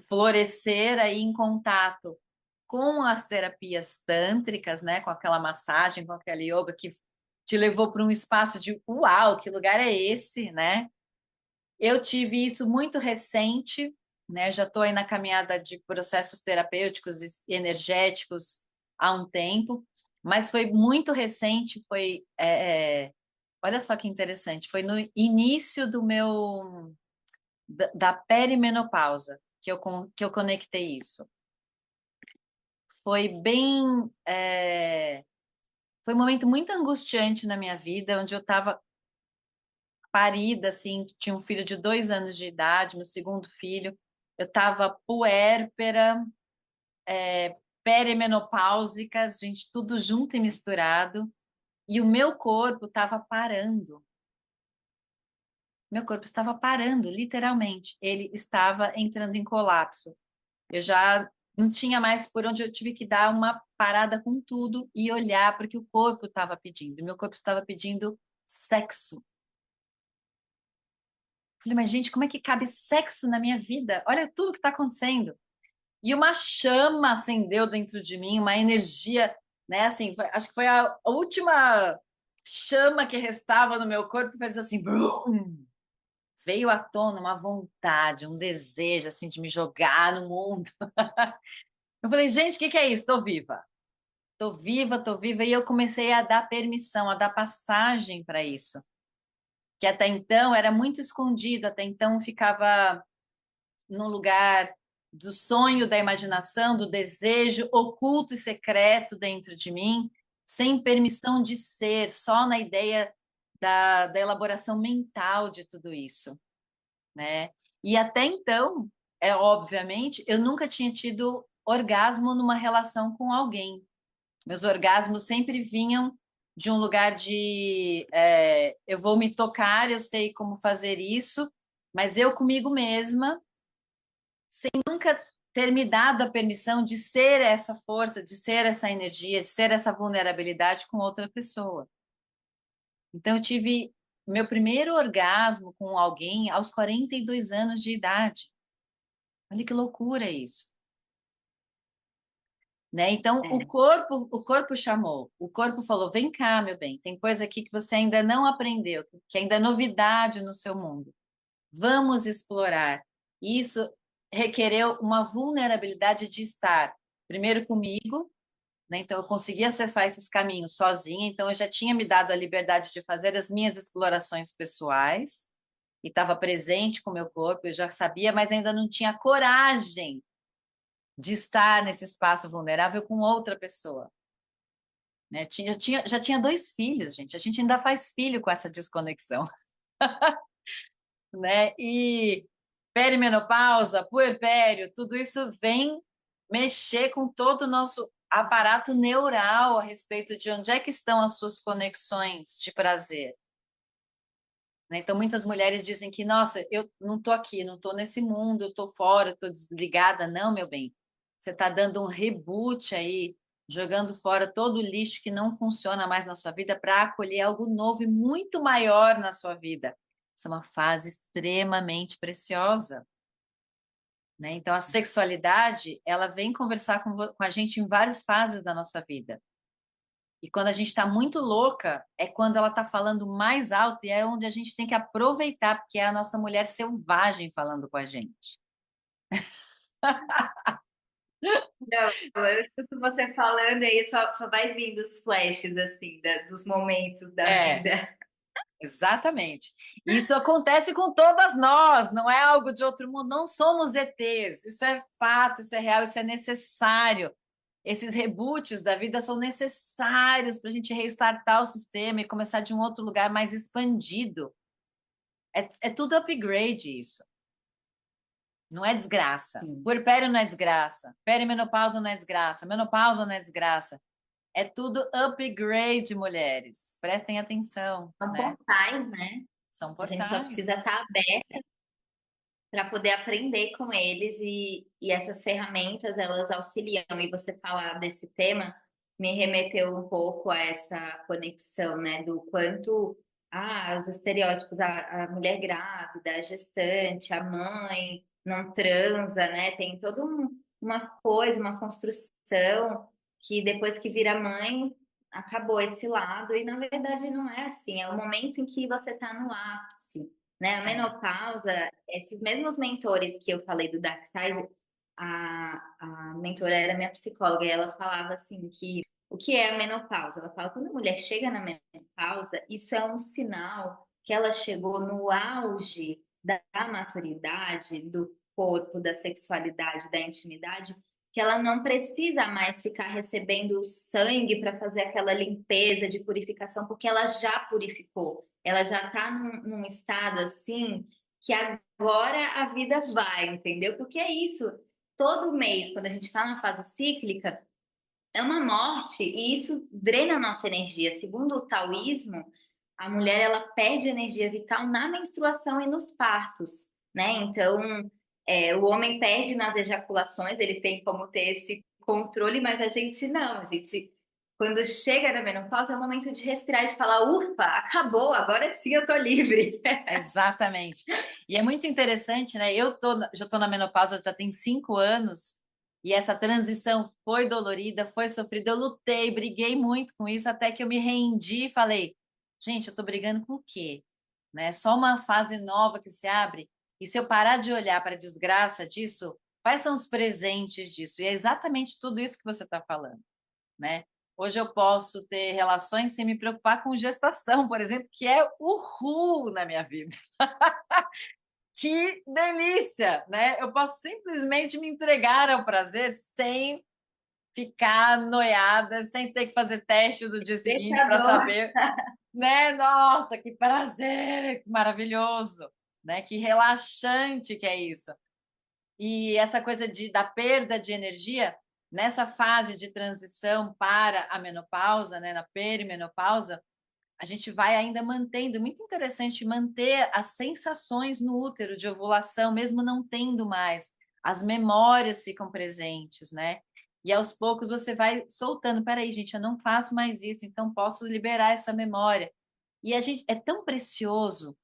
florescer aí em contato com as terapias tântricas, né, com aquela massagem, com aquela yoga que te levou para um espaço de uau, que lugar é esse, né? Eu tive isso muito recente, né? Já estou aí na caminhada de processos terapêuticos e energéticos há um tempo, mas foi muito recente, olha só que interessante, foi no início do meu da perimenopausa que eu conectei isso. Foi bem foi um momento muito angustiante na minha vida, onde eu estava parida, assim, tinha um filho de 2 anos de idade, meu segundo filho, eu estava puérpera, perimenopáusica, gente, tudo junto e misturado, e o meu corpo estava parando. Meu corpo estava parando, literalmente. Ele estava entrando em colapso. Eu já não tinha mais por onde eu tive que dar uma parada com tudo e olhar para o que o corpo estava pedindo. Meu corpo estava pedindo sexo. Falei, mas gente, como é que cabe sexo na minha vida? Olha tudo que está acontecendo. E uma chama acendeu dentro de mim, uma energia, né? Assim, acho que foi a última chama que restava no meu corpo, fez assim, brum, veio à tona uma vontade, um desejo assim de me jogar no mundo. Eu falei, gente, o que que é isso? Estou viva. Estou viva, e eu comecei a dar permissão, a dar passagem para isso, que até então era muito escondido, até então ficava num lugar do sonho, da imaginação, do desejo oculto e secreto dentro de mim, sem permissão de ser, só na ideia da elaboração mental de tudo isso, né? E até então, obviamente, eu nunca tinha tido orgasmo numa relação com alguém. Meus orgasmos sempre vinham de um lugar de eu vou me tocar, eu sei como fazer isso, mas eu comigo mesma, sem nunca ter me dado a permissão de ser essa força, de ser essa energia, de ser essa vulnerabilidade com outra pessoa. Então, eu tive meu primeiro orgasmo com alguém aos 42 anos de idade. Olha que loucura isso, né? Então, É. o corpo chamou, o corpo falou: "Vem cá, meu bem, tem coisa aqui que você ainda não aprendeu, que ainda é novidade no seu mundo. Vamos explorar." E isso requereu uma vulnerabilidade de estar primeiro comigo, né? Então, eu consegui acessar esses caminhos sozinha. Então, eu já tinha me dado a liberdade de fazer as minhas explorações pessoais e estava presente com o meu corpo. Eu já sabia, mas ainda não tinha coragem de estar nesse espaço vulnerável com outra pessoa, né? Já tinha dois filhos, gente. A gente ainda faz filho com essa desconexão, né? E perimenopausa, puerpério, tudo isso vem mexer com todo o nosso aparato neural a respeito de onde é que estão as suas conexões de prazer, né? Então, muitas mulheres dizem que, nossa, eu não estou aqui, não estou nesse mundo, eu estou fora, estou desligada. Não, meu bem, você está dando um reboot aí, jogando fora todo o lixo que não funciona mais na sua vida para acolher algo novo e muito maior na sua vida. Essa é uma fase extremamente preciosa, né? Então, a sexualidade, ela vem conversar com a gente em várias fases da nossa vida. E quando a gente está muito louca, é quando ela está falando mais alto e é onde a gente tem que aproveitar, porque é a nossa mulher selvagem falando com a gente. Não, eu escuto você falando aí, só vai vindo os flashes, assim, dos momentos da É, vida. exatamente. Isso acontece com todas nós, não é algo de outro mundo, não somos ETs. Isso é fato, isso é real, isso é necessário. Esses reboots da vida são necessários para a gente restartar o sistema e começar de um outro lugar mais expandido. É tudo upgrade isso. Não é desgraça. Sim. Puerpério não é desgraça. Perimenopausa não é desgraça. Menopausa não é desgraça. É tudo upgrade, mulheres. Prestem atenção, São né? portais, né? São A gente só precisa portais. estar aberto para poder aprender com eles e essas ferramentas elas auxiliam. E você falar desse tema me remeteu um pouco a essa conexão, né, do quanto os estereótipos, a mulher grávida, a gestante, a mãe não transa, né, tem toda uma coisa, uma construção que depois que vira mãe acabou esse lado e na verdade não é assim, é o momento em que você está no ápice, né? A É. menopausa, esses mesmos mentores que eu falei do Dark Side, a mentora era minha psicóloga e ela falava assim que o que é a menopausa? Ela fala quando a mulher chega na menopausa, isso é um sinal que ela chegou no auge da maturidade, do corpo, da sexualidade, da intimidade, que ela não precisa mais ficar recebendo sangue para fazer aquela limpeza de purificação, porque ela já purificou, ela já está num estado assim que agora a vida vai, entendeu? Porque é isso, todo mês, quando a gente está na fase cíclica, é uma morte e isso drena a nossa energia. Segundo o taoísmo, a mulher ela perde energia vital na menstruação e nos partos, né? Então, o homem perde nas ejaculações, ele tem como ter esse controle, mas a gente não. A gente, quando chega na menopausa, é o momento de respirar e de falar: ufa, acabou, agora sim eu tô livre. Exatamente. E é muito interessante, né? Já estou na menopausa, já tem 5 anos, e essa transição foi dolorida, foi sofrida. Eu lutei, briguei muito com isso, até que eu me rendi e falei, gente, eu estou brigando com o quê? Né? Só uma fase nova que se abre. E se eu parar de olhar para a desgraça disso, quais são os presentes disso? E é exatamente tudo isso que você está falando, né? Hoje eu posso ter relações sem me preocupar com gestação, por exemplo, que é o na minha vida. Que delícia, né? Eu posso simplesmente me entregar ao prazer sem ficar noiada, sem ter que fazer teste do dia seguinte para Libertador. saber, né? Nossa, que prazer, que maravilhoso, né? Que relaxante que é isso. E essa coisa da perda de energia, nessa fase de transição para a menopausa, né, na perimenopausa, a gente vai ainda mantendo, muito interessante manter as sensações no útero de ovulação, mesmo não tendo mais. As memórias ficam presentes, né? E aos poucos você vai soltando, peraí, gente, eu não faço mais isso, então posso liberar essa memória. E a gente é tão precioso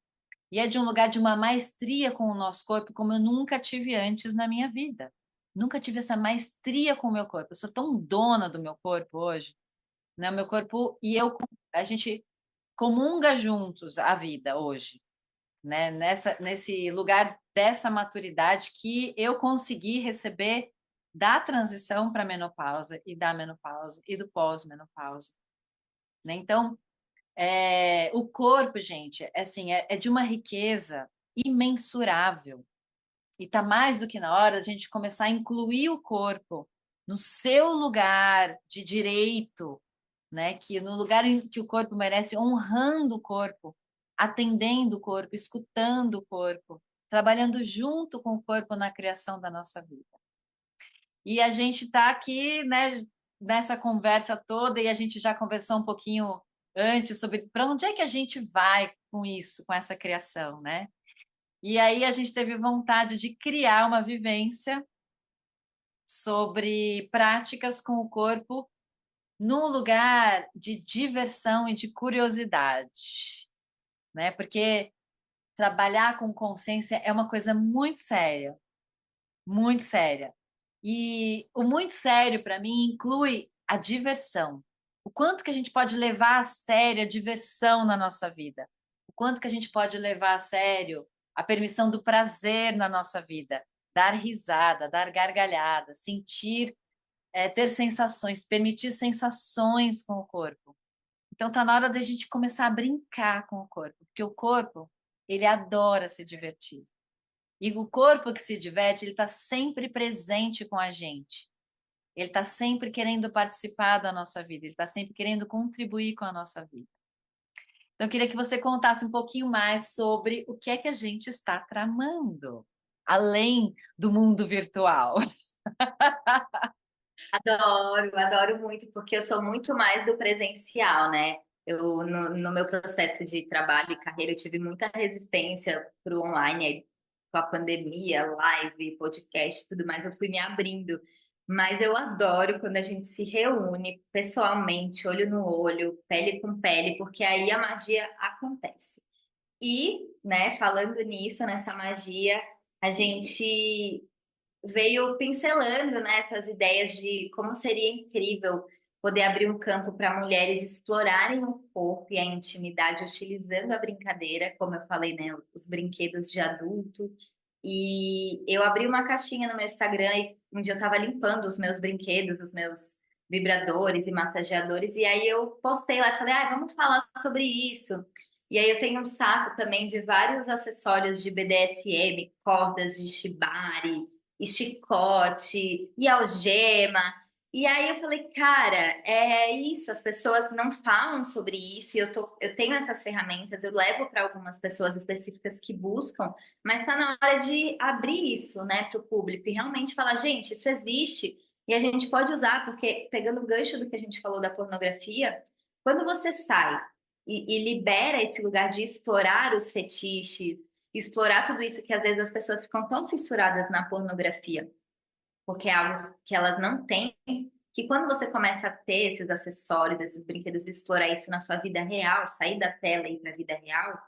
e é de um lugar de uma maestria com o nosso corpo como eu nunca tive antes na minha vida. Nunca tive essa maestria com o meu corpo. Eu sou tão dona do meu corpo hoje, né? O meu corpo e eu, a gente comunga juntos a vida hoje, né? Nesse lugar dessa maturidade que eu consegui receber da transição para a menopausa e da menopausa e do pós-menopausa, né? Então, o corpo, gente, assim, é de uma riqueza imensurável. E está mais do que na hora de a gente começar a incluir o corpo no seu lugar de direito, né? Que no lugar em que o corpo merece, honrando o corpo, atendendo o corpo, escutando o corpo, trabalhando junto com o corpo na criação da nossa vida. E a gente está aqui, né, nessa conversa toda, e a gente já conversou um pouquinho antes sobre para onde é que a gente vai com isso, com essa criação, né? E aí a gente teve vontade de criar uma vivência sobre práticas com o corpo num lugar de diversão e de curiosidade, né? Porque trabalhar com consciência é uma coisa muito séria, muito séria. E o muito sério para mim inclui a diversão. O quanto que a gente pode levar a sério a diversão na nossa vida? O quanto que a gente pode levar a sério a permissão do prazer na nossa vida? Dar risada, dar gargalhada, sentir, ter sensações, permitir sensações com o corpo. Então tá na hora da gente começar a brincar com o corpo, porque o corpo, ele adora se divertir. E o corpo que se diverte, ele está sempre presente com a gente. Ele está sempre querendo participar da nossa vida, ele está sempre querendo contribuir com a nossa vida. Então, eu queria que você contasse um pouquinho mais sobre o que é que a gente está tramando, além do mundo virtual. Adoro, adoro muito, porque eu sou muito mais do presencial, né? No meu processo de trabalho e carreira, eu tive muita resistência para o online, aí, com a pandemia, live, podcast, tudo mais, eu fui me abrindo. Mas eu adoro quando a gente se reúne pessoalmente, olho no olho, pele com pele, porque aí a magia acontece. E, né, falando nisso, nessa magia, a gente veio pincelando, né, essas ideias de como seria incrível poder abrir um campo para mulheres explorarem o corpo e a intimidade utilizando a brincadeira, como eu falei, né, os brinquedos de adulto. E eu abri uma caixinha no meu Instagram e um dia eu estava limpando os meus brinquedos, os meus vibradores e massageadores, e aí eu postei lá e falei, ah, vamos falar sobre isso. E aí eu tenho um saco também de vários acessórios de BDSM, cordas de shibari, e chicote, e algema. E aí eu falei, cara, é isso, as pessoas não falam sobre isso, e eu tenho essas ferramentas, eu levo para algumas pessoas específicas que buscam, mas tá na hora de abrir isso, né, para o público e realmente falar, gente, isso existe e a gente pode usar, porque pegando o gancho do que a gente falou da pornografia, quando você sai e libera esse lugar de explorar os fetiches, explorar tudo isso que às vezes as pessoas ficam tão fissuradas na pornografia, porque é algo que elas não têm, que quando você começa a ter esses acessórios, esses brinquedos, explorar isso na sua vida real, sair da tela e ir para a vida real,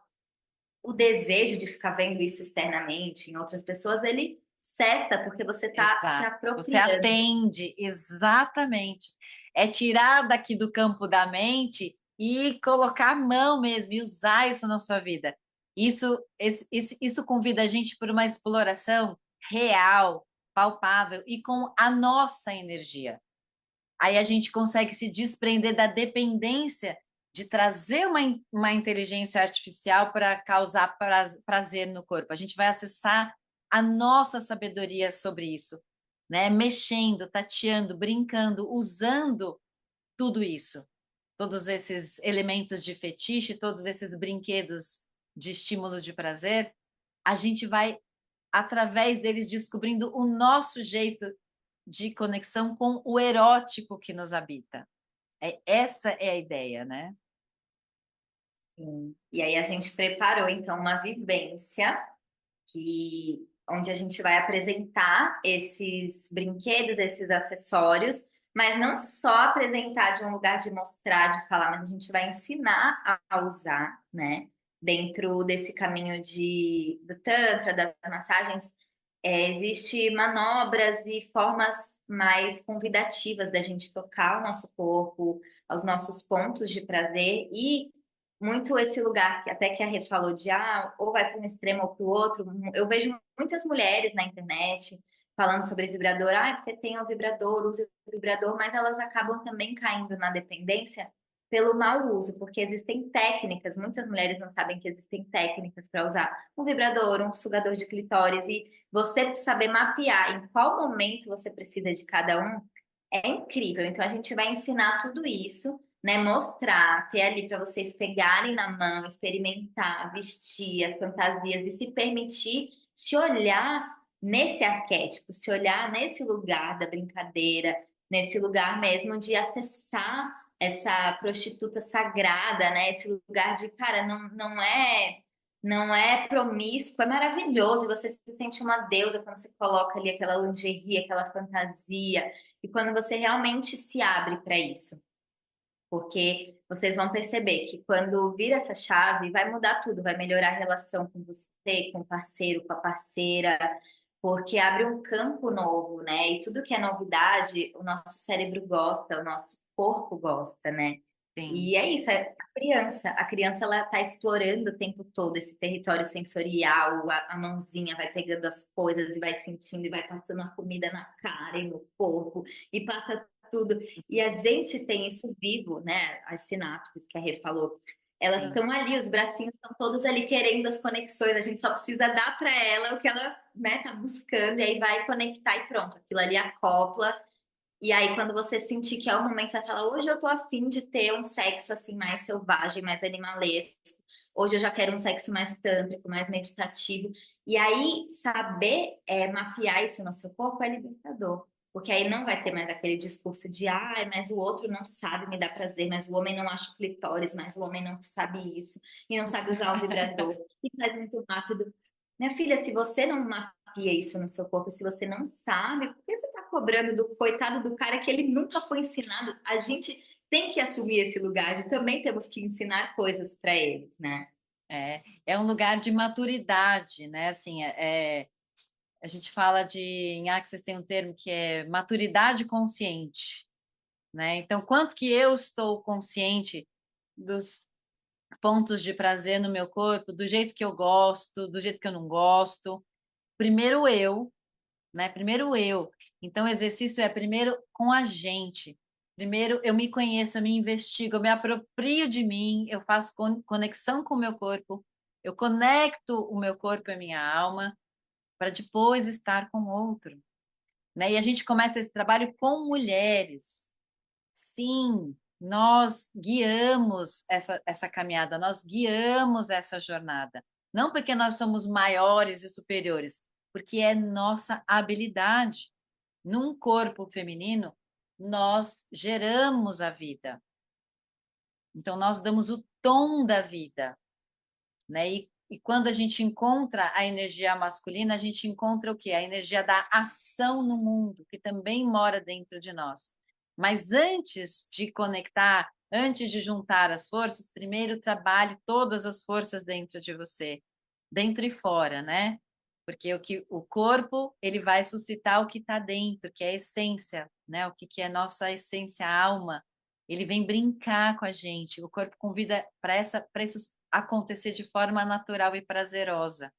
o desejo de ficar vendo isso externamente em outras pessoas, ele cessa porque você está se Exato. Você apropriando. atende, exatamente. É tirar daqui do campo da mente e colocar a mão mesmo e usar isso na sua vida. Isso convida a gente para uma exploração real, palpável e com a nossa energia. Aí a gente consegue se desprender da dependência de trazer uma inteligência artificial para causar prazer no corpo. A gente vai acessar a nossa sabedoria sobre isso, né? Mexendo, tateando, brincando, usando tudo isso, todos esses elementos de fetiche, todos esses brinquedos de estímulos de prazer, a gente vai através deles descobrindo o nosso jeito de conexão com o erótico que nos habita. Essa é a ideia, né? Sim. E aí a gente preparou então uma vivência onde a gente vai apresentar esses brinquedos, esses acessórios, mas não só apresentar de um lugar de mostrar, de falar, mas a gente vai ensinar a usar, né? Dentro desse caminho do Tantra, das massagens, existe manobras e formas mais convidativas da gente tocar o nosso corpo, aos nossos pontos de prazer e muito esse lugar que até que a Rê falou de ou vai para um extremo ou para o outro. Eu vejo muitas mulheres na internet falando sobre vibrador, porque tem o vibrador, usa o vibrador, mas elas acabam também caindo na dependência pelo mau uso, porque existem técnicas, muitas mulheres não sabem que existem técnicas para usar um vibrador, um sugador de clitóris, e você saber mapear em qual momento você precisa de cada um é incrível. Então a gente vai ensinar tudo isso, né? Mostrar, ter ali para vocês pegarem na mão, experimentar, vestir as fantasias e se permitir se olhar nesse arquétipo, se olhar nesse lugar da brincadeira, nesse lugar mesmo de acessar essa prostituta sagrada, né? Esse lugar de, cara, não é promíscuo, é maravilhoso. Você se sente uma deusa quando você coloca ali aquela lingerie, aquela fantasia, e quando você realmente se abre para isso. Porque vocês vão perceber que quando vira essa chave, vai mudar tudo, vai melhorar a relação com você, com o parceiro, com a parceira, porque abre um campo novo, né? E tudo que é novidade, o nosso cérebro gosta, o nosso corpo gosta, né? Sim. E é isso, é a criança ela está explorando o tempo todo esse território sensorial, a mãozinha vai pegando as coisas e vai sentindo e vai passando a comida na cara e no corpo e passa tudo. E a gente tem isso vivo, né? As sinapses que a Rê falou, elas Sim. estão ali, os bracinhos estão todos ali querendo as conexões, a gente só precisa dar para ela o que ela, né, tá buscando, e aí vai conectar e pronto, aquilo ali acopla. E aí, quando você sentir que é o momento, você vai falar: hoje eu tô afim de ter um sexo assim mais selvagem, mais animalesco. Hoje eu já quero um sexo mais tântrico, mais meditativo. E aí, saber mapear isso no seu corpo é libertador. Porque aí não vai ter mais aquele discurso de mas o outro não sabe me dar prazer, mas o homem não acha o clitóris, mas o homem não sabe isso, e não sabe usar o vibrador, e faz muito rápido. Minha filha, se você não mapeia isso no seu corpo, se você não sabe, por que você está cobrando do coitado do cara que ele nunca foi ensinado? A gente tem que assumir esse lugar de também temos que ensinar coisas para eles, né? É um lugar de maturidade, né? Assim, a gente fala em Access tem um termo que é maturidade consciente, né? Então, quanto que eu estou consciente dos pontos de prazer no meu corpo, do jeito que eu gosto, do jeito que eu não gosto. Primeiro eu, né? Primeiro eu. Então, o exercício é primeiro com a gente. Primeiro eu me conheço, eu me investigo, eu me aproprio de mim, eu faço conexão com o meu corpo, eu conecto o meu corpo e a minha alma para depois estar com o outro, né? E a gente começa esse trabalho com mulheres. Sim, nós guiamos essa caminhada, nós guiamos essa jornada. Não porque nós somos maiores e superiores, porque é nossa habilidade. Num corpo feminino, nós geramos a vida. Então, nós damos o tom da vida, né? E quando a gente encontra a energia masculina, a gente encontra o quê? A energia da ação no mundo, que também mora dentro de nós. Mas antes de conectar, antes de juntar as forças, primeiro trabalhe todas as forças dentro de você, dentro e fora, né? Porque o corpo ele vai suscitar o que está dentro, que é a essência, né? O que é nossa essência, a alma. Ele vem brincar com a gente. O corpo convida para isso acontecer de forma natural e prazerosa.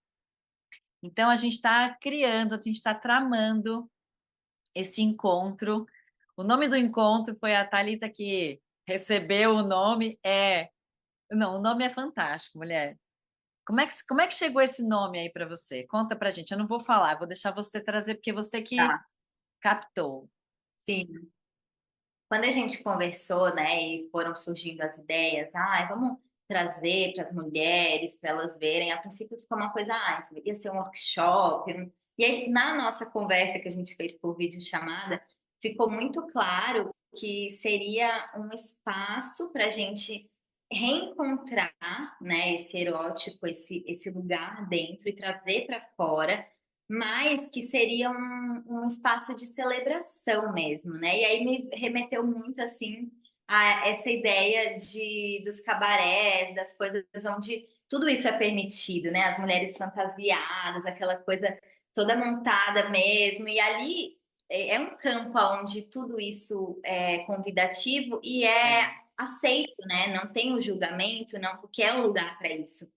Então, a gente está criando, a gente está tramando esse encontro. O nome do encontro foi a Thalita que recebeu o nome. Não, o nome é fantástico, mulher. Como é que chegou esse nome aí para você? Conta pra gente. Eu não vou falar, vou deixar você trazer, porque você que Tá. captou. Sim. Quando a gente conversou, né, e foram surgindo as ideias, vamos trazer para as mulheres, para elas verem. A princípio ficou uma coisa, isso ia ser um workshop. E aí, na nossa conversa que a gente fez por videochamada, ficou muito claro que seria um espaço para a gente reencontrar, né, esse erótico, esse lugar dentro e trazer para fora, mas que seria um espaço de celebração mesmo, né? E aí me remeteu muito assim essa ideia dos cabarés, das coisas onde tudo isso é permitido, né? As mulheres fantasiadas, aquela coisa toda montada mesmo. E ali é um campo onde tudo isso é convidativo e é É. aceito, né? Não tem o julgamento, não, porque é um lugar para isso.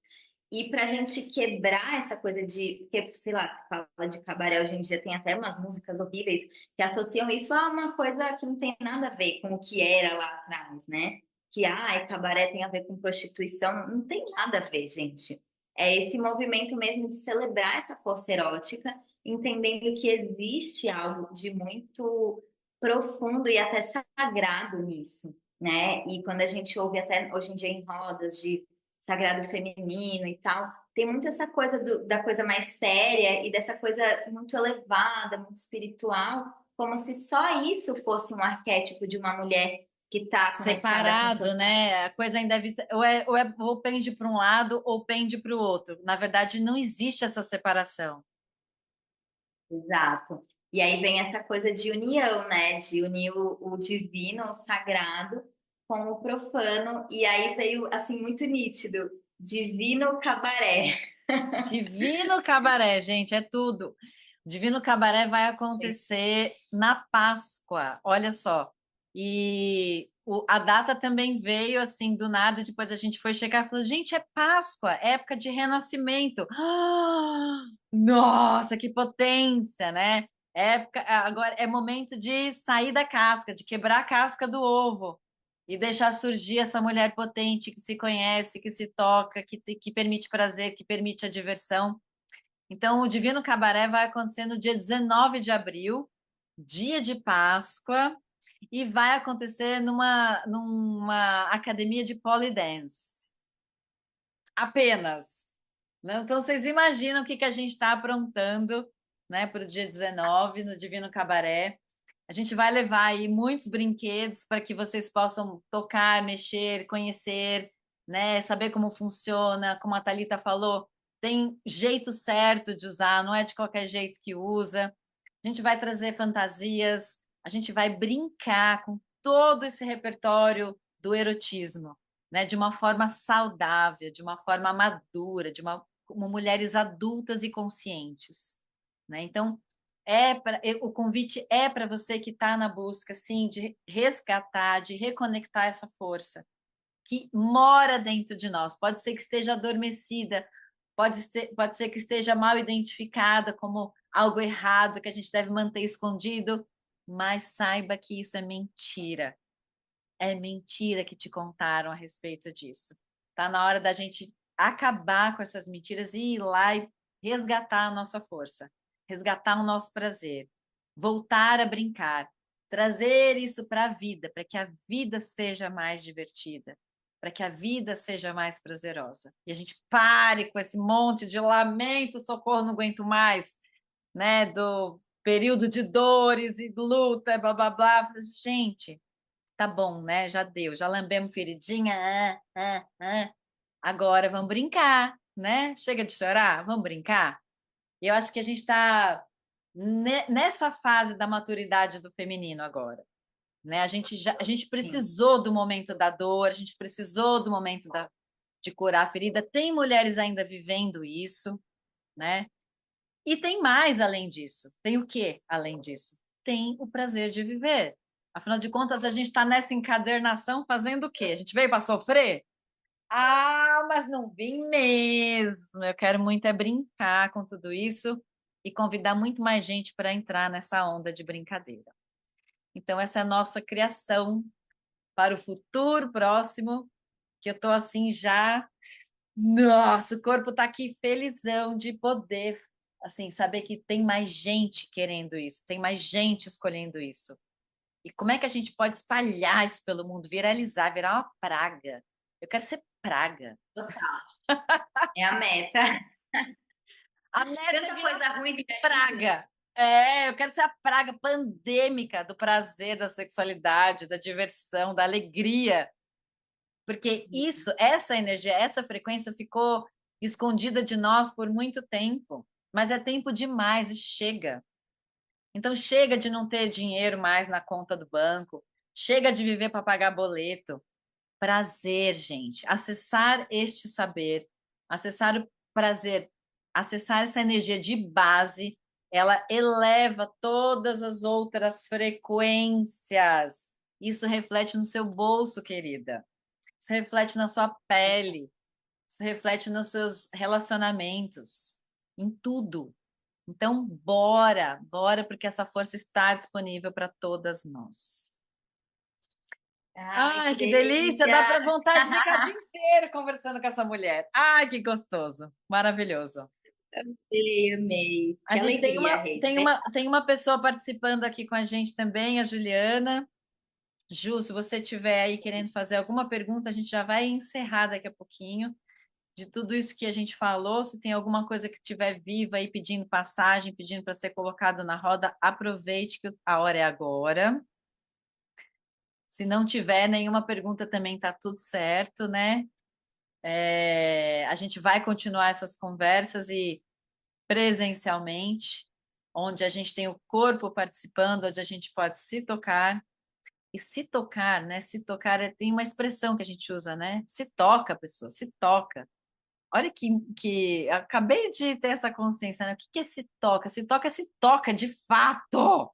E para a gente quebrar essa coisa de, porque, sei lá, se fala de cabaré hoje em dia, tem até umas músicas horríveis que associam isso a uma coisa que não tem nada a ver com o que era lá atrás, né? Que, cabaré tem a ver com prostituição. Não tem nada a ver, gente. É esse movimento mesmo de celebrar essa força erótica, entendendo que existe algo de muito profundo e até sagrado nisso, né? E quando a gente ouve até hoje em dia em rodas de sagrado feminino e tal. Tem muito essa coisa da coisa mais séria e dessa coisa muito elevada, muito espiritual, como se só isso fosse um arquétipo de uma mulher que está conectada com seus. Separado, né? A coisa ainda é vista, ou pende para um lado ou pende para o outro. Na verdade, não existe essa separação. Exato. E aí vem essa coisa de união, né? De unir o divino, o sagrado, com o profano. E aí veio, assim, muito nítido, divino cabaré. Divino Cabaré, gente, é tudo. Divino Cabaré vai Gente, acontecer na Páscoa, olha só. E a data também veio assim do nada, depois a gente foi checar e falou: gente, é Páscoa, época de renascimento. Nossa, que potência, né? Agora é momento de sair da casca, de quebrar a casca do ovo e deixar surgir essa mulher potente que se conhece, que se toca, que permite prazer, que permite a diversão. Então, o Divino Cabaré vai acontecer no dia 19 de abril, dia de Páscoa, e vai acontecer numa academia de pole dance. Apenas. Né? Então, vocês imaginam o que, que a gente está aprontando, né, para o dia 19, no Divino Cabaré. A gente vai levar aí muitos brinquedos para que vocês possam tocar, mexer, conhecer, né, saber como funciona, como a Thalita falou, tem jeito certo de usar, não é de qualquer jeito que usa. A gente vai trazer fantasias, a gente vai brincar com todo esse repertório do erotismo, né, de uma forma saudável, de uma forma madura, como mulheres adultas e conscientes, né? Então, o convite é para você que está na busca, sim, de resgatar, de reconectar essa força que mora dentro de nós. Pode ser que esteja adormecida, pode ser que esteja mal identificada como algo errado que a gente deve manter escondido, mas saiba que isso é mentira. É mentira que te contaram a respeito disso. Tá na hora da gente acabar com essas mentiras e ir lá e resgatar a nossa força, resgatar o nosso prazer, voltar a brincar, trazer isso para a vida, para que a vida seja mais divertida, para que a vida seja mais prazerosa. E a gente pare com esse monte de lamento, socorro, não aguento mais, né, do período de dores e luta, blá blá blá. Gente, tá bom, né? Já deu, já lambemos feridinha. Agora vamos brincar, né? Chega de chorar, vamos brincar. E eu acho que a gente está nessa fase da maturidade do feminino agora, né? A gente sim. precisou do momento da dor, a gente precisou do momento de curar a ferida. Tem mulheres ainda vivendo isso, né? E tem mais além disso. Tem o quê além disso? Tem o prazer de viver. Afinal de contas, a gente está nessa encadernação fazendo o quê? A gente veio para sofrer? Ah, mas não vim mesmo. Eu quero muito é brincar com tudo isso e convidar muito mais gente para entrar nessa onda de brincadeira. Então, essa é a nossa criação para o futuro próximo, que eu estou assim já. Nossa, o corpo está aqui felizão de poder, assim, saber que tem mais gente querendo isso, tem mais gente escolhendo isso. E como é que a gente pode espalhar isso pelo mundo, viralizar, virar uma praga? Eu quero ser praga. Total. É a meta. A meta é Tanta virar coisa ruim que praga. É, eu quero ser a praga pandêmica do prazer, da sexualidade, da diversão, da alegria. Porque isso, essa energia, essa frequência ficou escondida de nós por muito tempo. Mas é tempo demais e chega. Então chega de não ter dinheiro mais na conta do banco. Chega de viver para pagar boleto. Prazer, gente. Acessar este saber, acessar o prazer, acessar essa energia de base, ela eleva todas as outras frequências. Isso reflete no seu bolso, querida. Isso reflete na sua pele. Isso reflete nos seus relacionamentos, em tudo. Então, bora, bora, porque essa força está disponível para todas nós. Ai, Ai, que que delícia! Dá delícia! para vontade de ficar o dia inteiro conversando com essa mulher. Ai, que gostoso! Maravilhoso. Amei, amei. A Que gente tem alegria, uma, Rede. tem uma, tem uma pessoa participando aqui com a gente também, a Juliana. Ju, se você estiver aí querendo fazer alguma pergunta, a gente já vai encerrar daqui a pouquinho de tudo isso que a gente falou. Se tem alguma coisa que estiver viva aí pedindo passagem, pedindo para ser colocado na roda, aproveite que a hora é agora. Se não tiver nenhuma pergunta, também tá tudo certo, né? A gente vai continuar essas conversas e presencialmente, onde a gente tem o corpo participando, onde a gente pode se tocar. E se tocar, né? Se tocar tem uma expressão que a gente usa, né? Se toca, pessoa, se toca. Olha que acabei de ter essa consciência, né? O que que é se toca? Se toca de fato.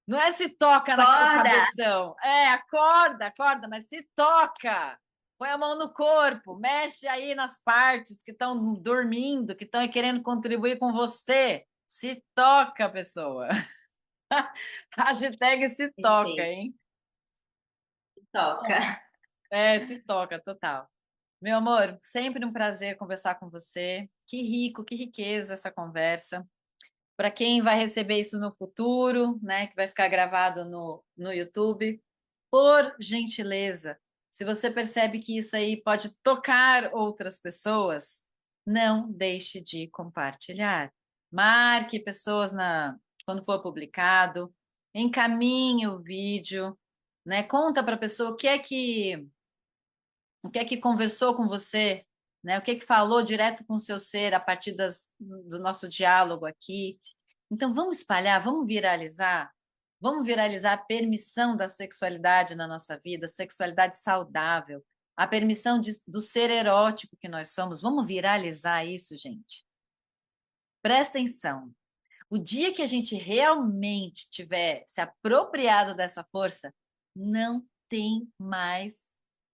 Não é se toca no Acorda! cabeção. É, acorda, acorda, mas se toca. Põe a mão no corpo, mexe aí nas partes que estão dormindo, que estão querendo contribuir com você. Se toca, pessoa. Hashtag se toca, Perfeito. hein? Toca. Se toca, total. Meu amor, sempre um prazer conversar com você. Que rico, que riqueza essa conversa. Para quem vai receber isso no futuro, né, que vai ficar gravado no YouTube, por gentileza, se você percebe que isso aí pode tocar outras pessoas, não deixe de compartilhar. Marque pessoas quando for publicado, encaminhe o vídeo, né? Conta para a pessoa o que é que conversou com você, né? O que é que falou direto com o seu ser a partir do nosso diálogo aqui. Então, vamos viralizar a permissão da sexualidade na nossa vida, sexualidade saudável, a permissão do ser erótico que nós somos. Vamos viralizar isso, gente. Presta atenção. O dia que a gente realmente tiver se apropriado dessa força, não tem mais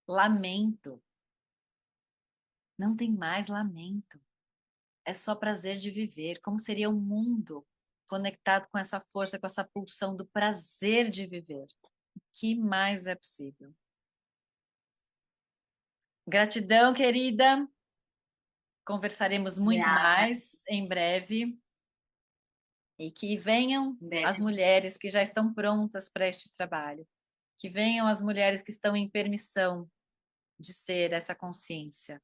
lamento. Não tem mais lamento. É só prazer de viver. Como seria o mundo conectado com essa força, com essa pulsão do prazer de viver? O que mais é possível? Gratidão, querida. Conversaremos muito Grata. mais em breve. E que venham Em as breve. mulheres que já estão prontas para este trabalho. Que venham as mulheres que estão em permissão de ser essa consciência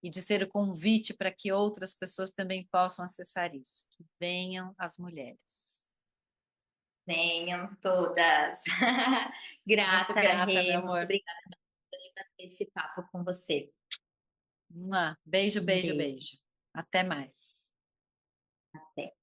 e de ser o convite para que outras pessoas também possam acessar isso. Que venham as mulheres. Venham todas. Muito Grata, grata, meu Rê. Muito amor. obrigada por bater esse papo com você. Beijo, Um beijo, beijo. beijo. Até mais. Até.